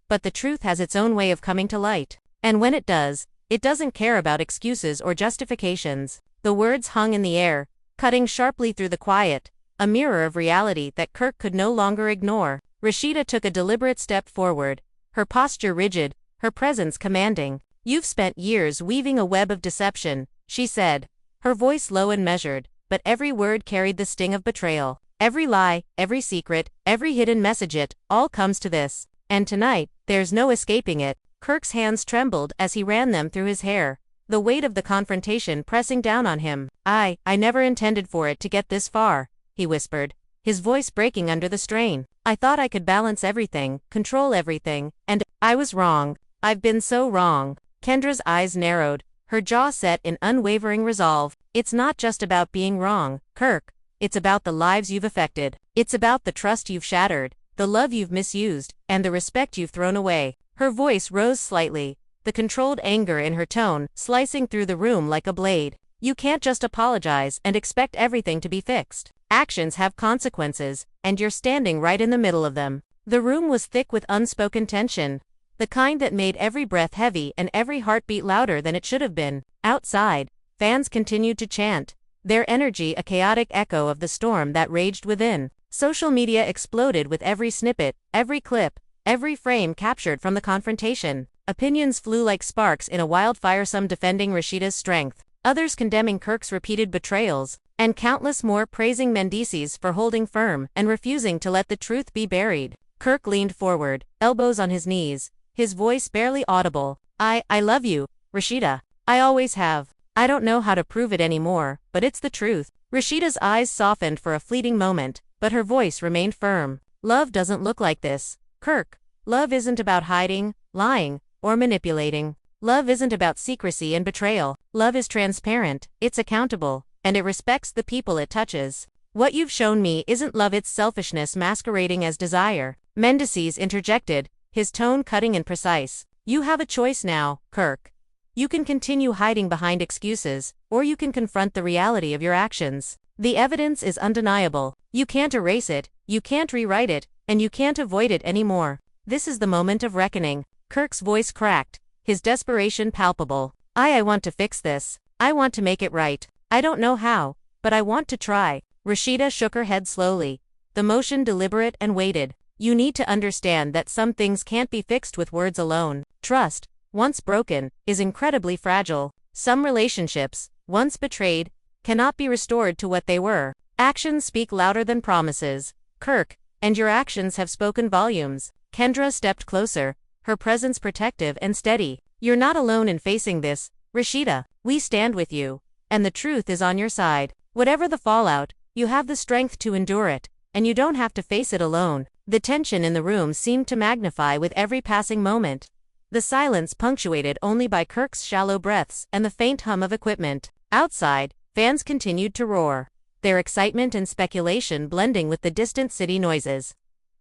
But the truth has its own way of coming to light. And when it does, it doesn't care about excuses or justifications. The words hung in the air, cutting sharply through the quiet, a mirror of reality that Kirk could no longer ignore. Rasheeda took a deliberate step forward, her posture rigid, her presence commanding. You've spent years weaving a web of deception, she said, her voice low and measured, but every word carried the sting of betrayal. Every lie, every secret, every hidden message, it all comes to this. And tonight, there's no escaping it. Kirk's hands trembled as he ran them through his hair, the weight of the confrontation pressing down on him. I never intended for it to get this far, he whispered, his voice breaking under the strain. I thought I could balance everything, control everything, and I was wrong. I've been so wrong. Kendra's eyes narrowed, her jaw set in unwavering resolve. It's not just about being wrong, Kirk. It's about the lives you've affected. It's about the trust you've shattered, the love you've misused, and the respect you've thrown away. Her voice rose slightly, the controlled anger in her tone slicing through the room like a blade. You can't just apologize and expect everything to be fixed. Actions have consequences, and you're standing right in the middle of them. The room was thick with unspoken tension, the kind that made every breath heavy and every heartbeat louder than it should have been. Outside, fans continued to chant, their energy a chaotic echo of the storm that raged within. Social media exploded with every snippet, every clip, every frame captured from the confrontation. Opinions flew like sparks in a wildfire, some defending Rasheeda's strength, others condemning Kirk's repeated betrayals, and countless more praising Mendeecees for holding firm and refusing to let the truth be buried. Kirk leaned forward, elbows on his knees, his voice barely audible. I love you, Rasheeda. I always have. I don't know how to prove it anymore, but it's the truth. Rasheeda's eyes softened for a fleeting moment, but her voice remained firm. Love doesn't look like this, Kirk. Love isn't about hiding, lying, or manipulating. Love isn't about secrecy and betrayal. Love is transparent, it's accountable, and it respects the people it touches. What you've shown me isn't love, it's selfishness masquerading as desire. Mendeecees interjected, his tone cutting and precise. You have a choice now, Kirk. You can continue hiding behind excuses, or you can confront the reality of your actions. The evidence is undeniable. You can't erase it, you can't rewrite it, and you can't avoid it anymore. This is the moment of reckoning. Kirk's voice cracked, his desperation palpable. I want to fix this. I want to make it right. I don't know how, but I want to try. Rasheeda shook her head slowly, the motion deliberate and weighted. You need to understand that some things can't be fixed with words alone. Trust, once broken, is incredibly fragile. Some relationships, once betrayed, cannot be restored to what they were. Actions speak louder than promises, Kirk, and your actions have spoken volumes. Kendra stepped closer, her presence protective and steady. You're not alone in facing this, Rasheeda. We stand with you, and the truth is on your side. Whatever the fallout, you have the strength to endure it, and you don't have to face it alone. The tension in the room seemed to magnify with every passing moment. The silence punctuated only by Kirk's shallow breaths and the faint hum of equipment. Outside, fans continued to roar, their excitement and speculation blending with the distant city noises,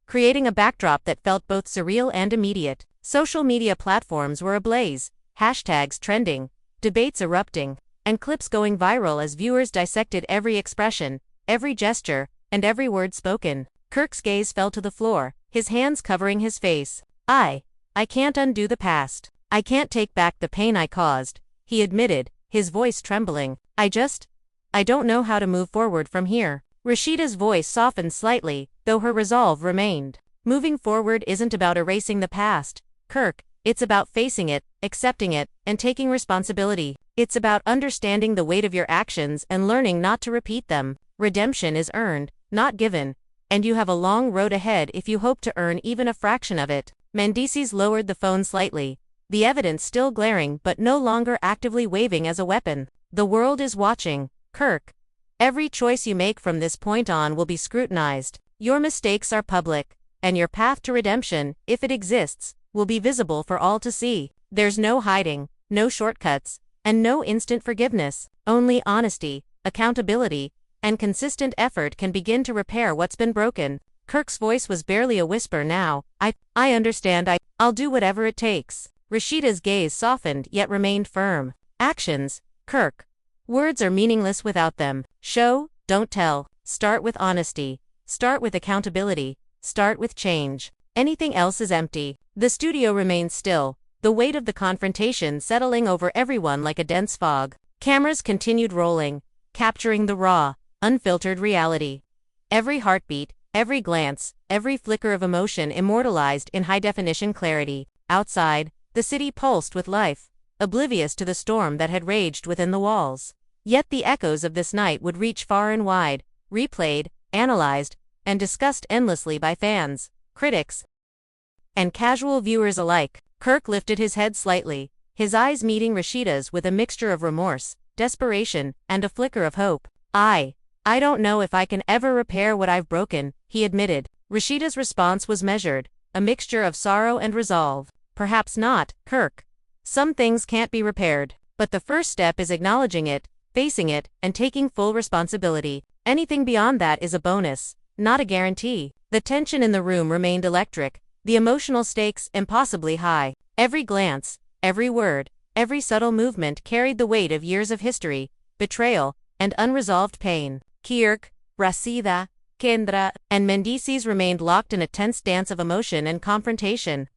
creating a backdrop that felt both surreal and immediate. Social media platforms were ablaze, hashtags trending, debates erupting, and clips going viral as viewers dissected every expression, every gesture, and every word spoken. Kirk's gaze fell to the floor, his hands covering his face. I can't undo the past. I can't take back the pain I caused, he admitted, his voice trembling. I don't know how to move forward from here. Rasheeda's voice softened slightly, though her resolve remained. Moving forward isn't about erasing the past, Kirk. It's about facing it, accepting it, and taking responsibility. It's about understanding the weight of your actions and learning not to repeat them. Redemption is earned, not given, and you have a long road ahead if you hope to earn even a fraction of it. Mendeecees lowered the phone slightly, the evidence still glaring but no longer actively waving as a weapon. The world is watching, Kirk. Every choice you make from this point on will be scrutinized. Your mistakes are public, and your path to redemption, if it exists, will be visible for all to see. There's no hiding, no shortcuts, and no instant forgiveness. Only honesty, accountability, and consistent effort can begin to repair what's been broken. Kirk's voice was barely a whisper now. I understand. I'll do whatever it takes. Rasheeda's gaze softened yet remained firm. Actions, Kirk. Words are meaningless without them. Show, don't tell. Start with honesty. Start with accountability. Start with change. Anything else is empty. The studio remained still, the weight of the confrontation settling over everyone like a dense fog. Cameras continued rolling, capturing the raw, unfiltered reality. Every heartbeat, every glance, every flicker of emotion immortalized in high-definition clarity. Outside, the city pulsed with life, oblivious to the storm that had raged within the walls. Yet the echoes of this night would reach far and wide, replayed, analyzed, and discussed endlessly by fans, critics, and casual viewers alike. Kirk lifted his head slightly, his eyes meeting Rasheeda's with a mixture of remorse, desperation, and a flicker of hope. I don't know if I can ever repair what I've broken, he admitted. Rasheeda's response was measured, a mixture of sorrow and resolve. Perhaps not, Kirk. Some things can't be repaired, but the first step is acknowledging it, facing it, and taking full responsibility. Anything beyond that is a bonus, not a guarantee. The tension in the room remained electric, the emotional stakes impossibly high. Every glance, every word, every subtle movement carried the weight of years of history, betrayal, and unresolved pain. Kirk, Rasheeda, Kendra, and Mendeecees remained locked in a tense dance of emotion and confrontation,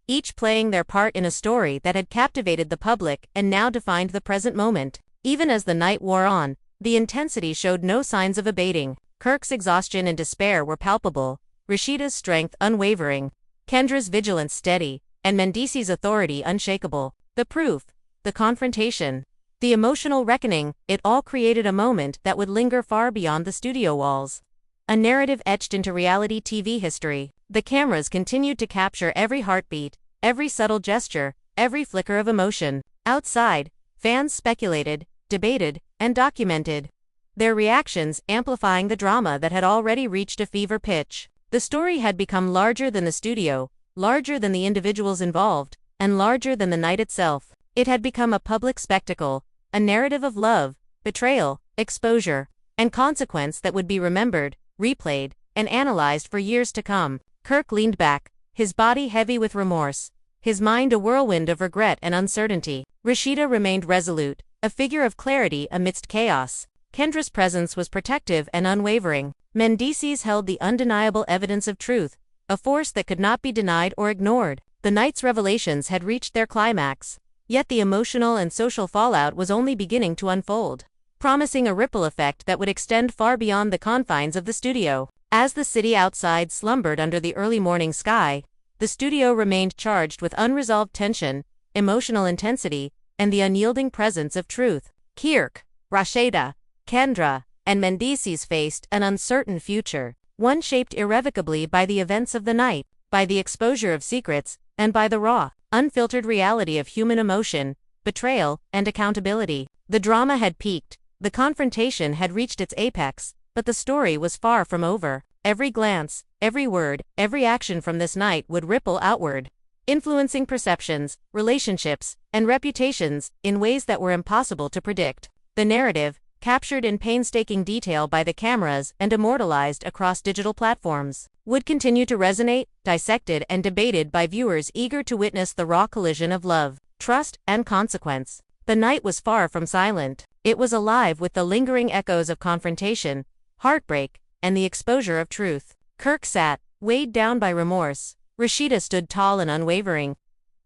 each playing their part in a story that had captivated the public and now defined the present moment. Even as the night wore on, the intensity showed no signs of abating. Kirk's exhaustion and despair were palpable, Rasheeda's strength unwavering, Kendra's vigilance steady, and Mendeecees' authority unshakable. The proof, the confrontation, the emotional reckoning, it all created a moment that would linger far beyond the studio walls. A narrative etched into reality TV history. The cameras continued to capture every heartbeat, every subtle gesture, every flicker of emotion. Outside, fans speculated, debated, and documented their reactions, amplifying the drama that had already reached a fever pitch. The story had become larger than the studio, larger than the individuals involved, and larger than the night itself. It had become a public spectacle, a narrative of love, betrayal, exposure, and consequence that would be remembered, replayed, and analyzed for years to come. Kirk leaned back, his body heavy with remorse, his mind a whirlwind of regret and uncertainty. Rasheeda remained resolute, a figure of clarity amidst chaos. Kendra's presence was protective and unwavering. Mendeecees held the undeniable evidence of truth, a force that could not be denied or ignored. The night's revelations had reached their climax, yet the emotional and social fallout was only beginning to unfold, promising a ripple effect that would extend far beyond the confines of the studio. As the city outside slumbered under the early morning sky, the studio remained charged with unresolved tension, emotional intensity, and the unyielding presence of truth. Kirk, Rasheeda, Kendra, and Mendeecees faced an uncertain future, one shaped irrevocably by the events of the night, by the exposure of secrets, and by the raw, unfiltered reality of human emotion, betrayal, and accountability. The drama had peaked, the confrontation had reached its apex, but the story was far from over. Every glance, every word, every action from this night would ripple outward, influencing perceptions, relationships, and reputations in ways that were impossible to predict. The narrative, captured in painstaking detail by the cameras and immortalized across digital platforms, would continue to resonate, dissected and debated by viewers eager to witness the raw collision of love, trust, and consequence. The night was far from silent. It was alive with the lingering echoes of confrontation, heartbreak, and the exposure of truth. Kirk sat, weighed down by remorse. Rasheeda stood tall and unwavering.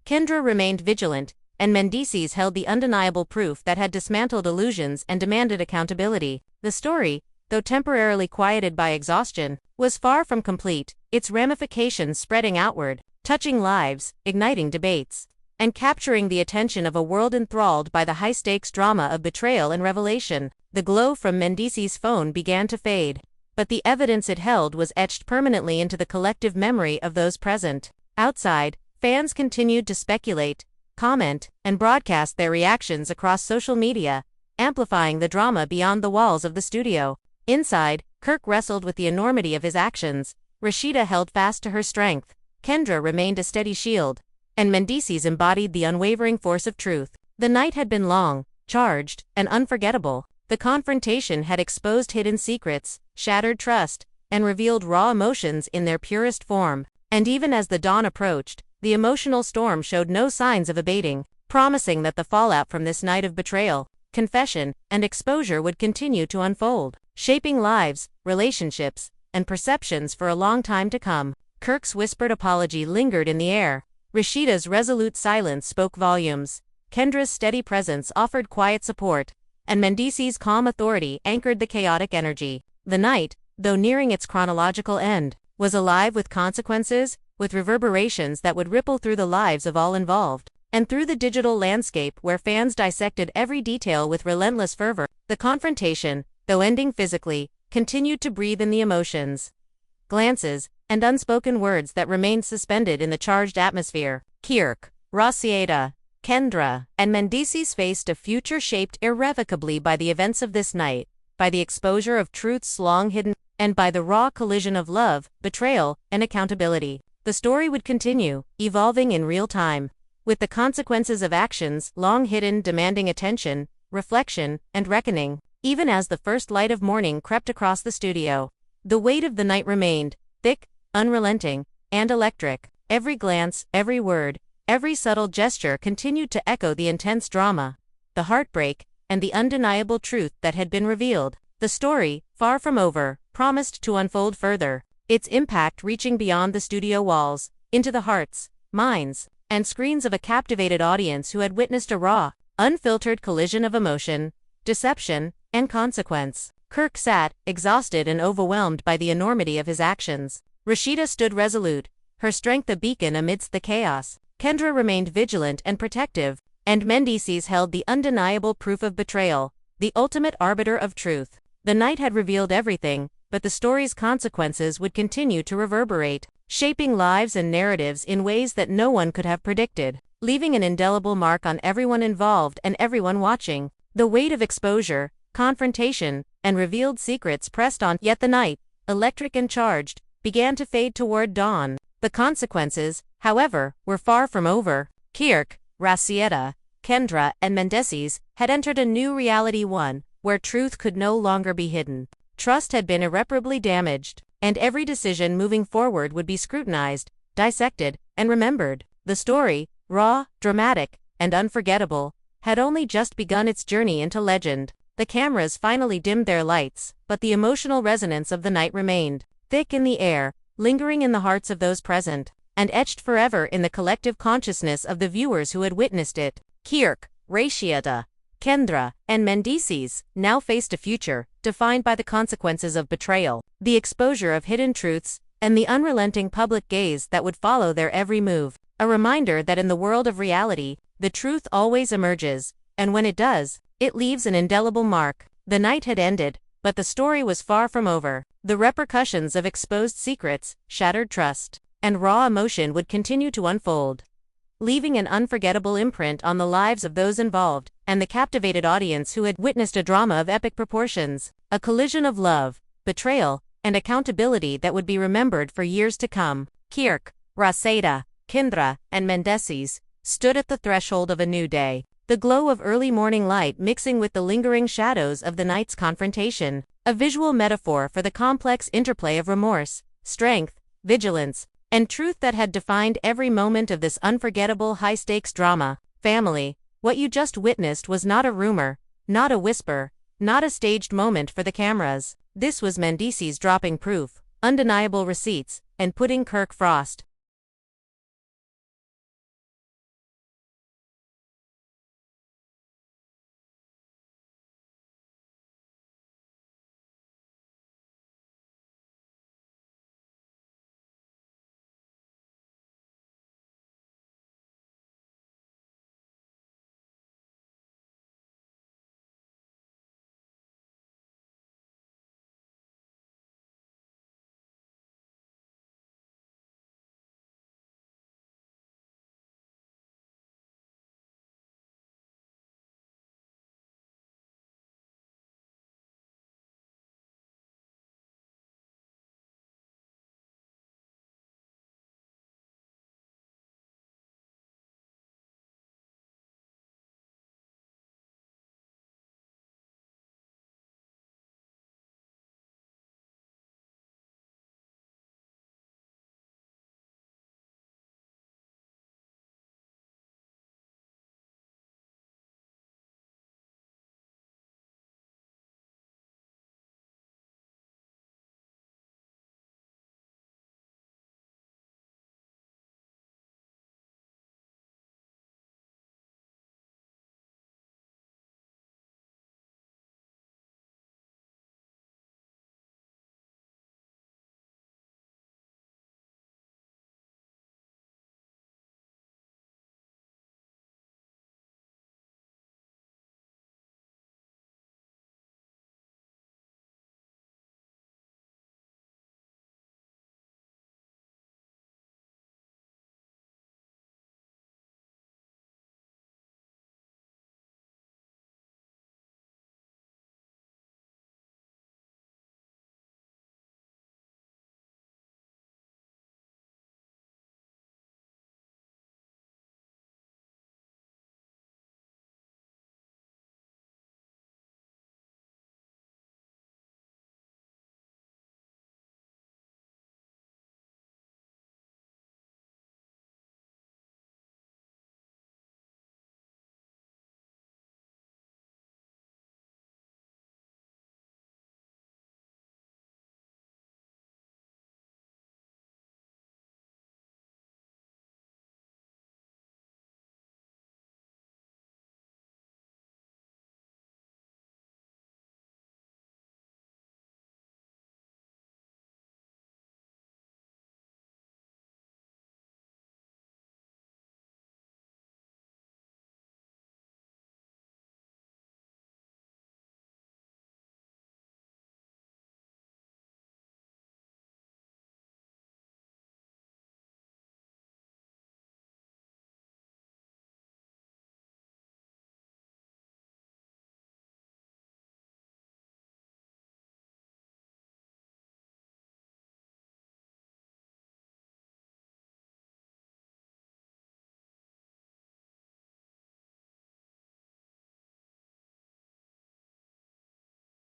Kendra remained vigilant, and Mendeecees held the undeniable proof that had dismantled illusions and demanded accountability. The story, though temporarily quieted by exhaustion, was far from complete, its ramifications spreading outward, touching lives, igniting debates, and capturing the attention of a world enthralled by the high-stakes drama of betrayal and revelation. The glow from Mendeecees' phone began to fade, but the evidence it held was etched permanently into the collective memory of those present. Outside, fans continued to speculate, comment, and broadcast their reactions across social media, amplifying the drama beyond the walls of the studio. Inside, Kirk wrestled with the enormity of his actions. Rasheeda held fast to her strength. Kendra remained a steady shield, and Mendeecees embodied the unwavering force of truth. The night had been long, charged, and unforgettable. The confrontation had exposed hidden secrets, shattered trust, and revealed raw emotions in their purest form. And even as the dawn approached, the emotional storm showed no signs of abating, promising that the fallout from this night of betrayal, confession, and exposure would continue to unfold, shaping lives, relationships, and perceptions for a long time to come. Kirk's whispered apology lingered in the air. Rasheeda's resolute silence spoke volumes. Kendra's steady presence offered quiet support, and Mendeecees' calm authority anchored the chaotic energy. The night, though nearing its chronological end, was alive with consequences, with reverberations that would ripple through the lives of all involved. And through the digital landscape where fans dissected every detail with relentless fervor, the confrontation, though ending physically, continued to breathe in the emotions, glances, and unspoken words that remained suspended in the charged atmosphere. Kirk, Rasheeda, Kendra, and Mendeecees faced a future shaped irrevocably by the events of this night, by the exposure of truths long hidden, and by the raw collision of love, betrayal, and accountability. The story would continue, evolving in real time, with the consequences of actions long hidden demanding attention, reflection, and reckoning. Even as the first light of morning crept across the studio, the weight of the night remained, thick, unrelenting, and electric. Every glance, every word, every subtle gesture continued to echo the intense drama, the heartbreak, and the undeniable truth that had been revealed. The story, far from over, promised to unfold further, its impact reaching beyond the studio walls, into the hearts, minds, and screens of a captivated audience who had witnessed a raw, unfiltered collision of emotion, deception, and consequence. Kirk sat, exhausted and overwhelmed by the enormity of his actions. Rasheeda stood resolute, her strength a beacon amidst the chaos. Kendra remained vigilant and protective, and Mendeecees held the undeniable proof of betrayal, the ultimate arbiter of truth. The night had revealed everything, but the story's consequences would continue to reverberate, shaping lives and narratives in ways that no one could have predicted, leaving an indelible mark on everyone involved and everyone watching. The weight of exposure, confrontation, and revealed secrets pressed on, yet the night, electric and charged, began to fade toward dawn. The consequences, however, were far from over. Kirk, Rasheeda, Kendra, and Mendeecees had entered a new reality, one where truth could no longer be hidden. Trust had been irreparably damaged, and every decision moving forward would be scrutinized, dissected, and remembered. The story, raw, dramatic, and unforgettable, had only just begun its journey into legend. The cameras finally dimmed their lights, but the emotional resonance of the night remained, thick in the air, lingering in the hearts of those present, and etched forever in the collective consciousness of the viewers who had witnessed it. Kirk, Rasheeda, Kendra, and Mendeecees now faced a future defined by the consequences of betrayal, the exposure of hidden truths, and the unrelenting public gaze that would follow their every move. A reminder that in the world of reality, the truth always emerges, and when it does, it leaves an indelible mark. The night had ended, but the story was far from over. The repercussions of exposed secrets, shattered trust, and raw emotion would continue to unfold, leaving an unforgettable imprint on the lives of those involved and the captivated audience who had witnessed a drama of epic proportions, a collision of love, betrayal, and accountability that would be remembered for years to come. Kirk, Rasheeda, Kendra, and Mendeecees stood at the threshold of a new day, the glow of early morning light mixing with the lingering shadows of the night's confrontation, a visual metaphor for the complex interplay of remorse, strength, vigilance, and truth that had defined every moment of this unforgettable high-stakes drama. Family, what you just witnessed was not a rumor, not a whisper, not a staged moment for the cameras. This was Mendeecees dropping proof, undeniable receipts, and putting Kirk Frost,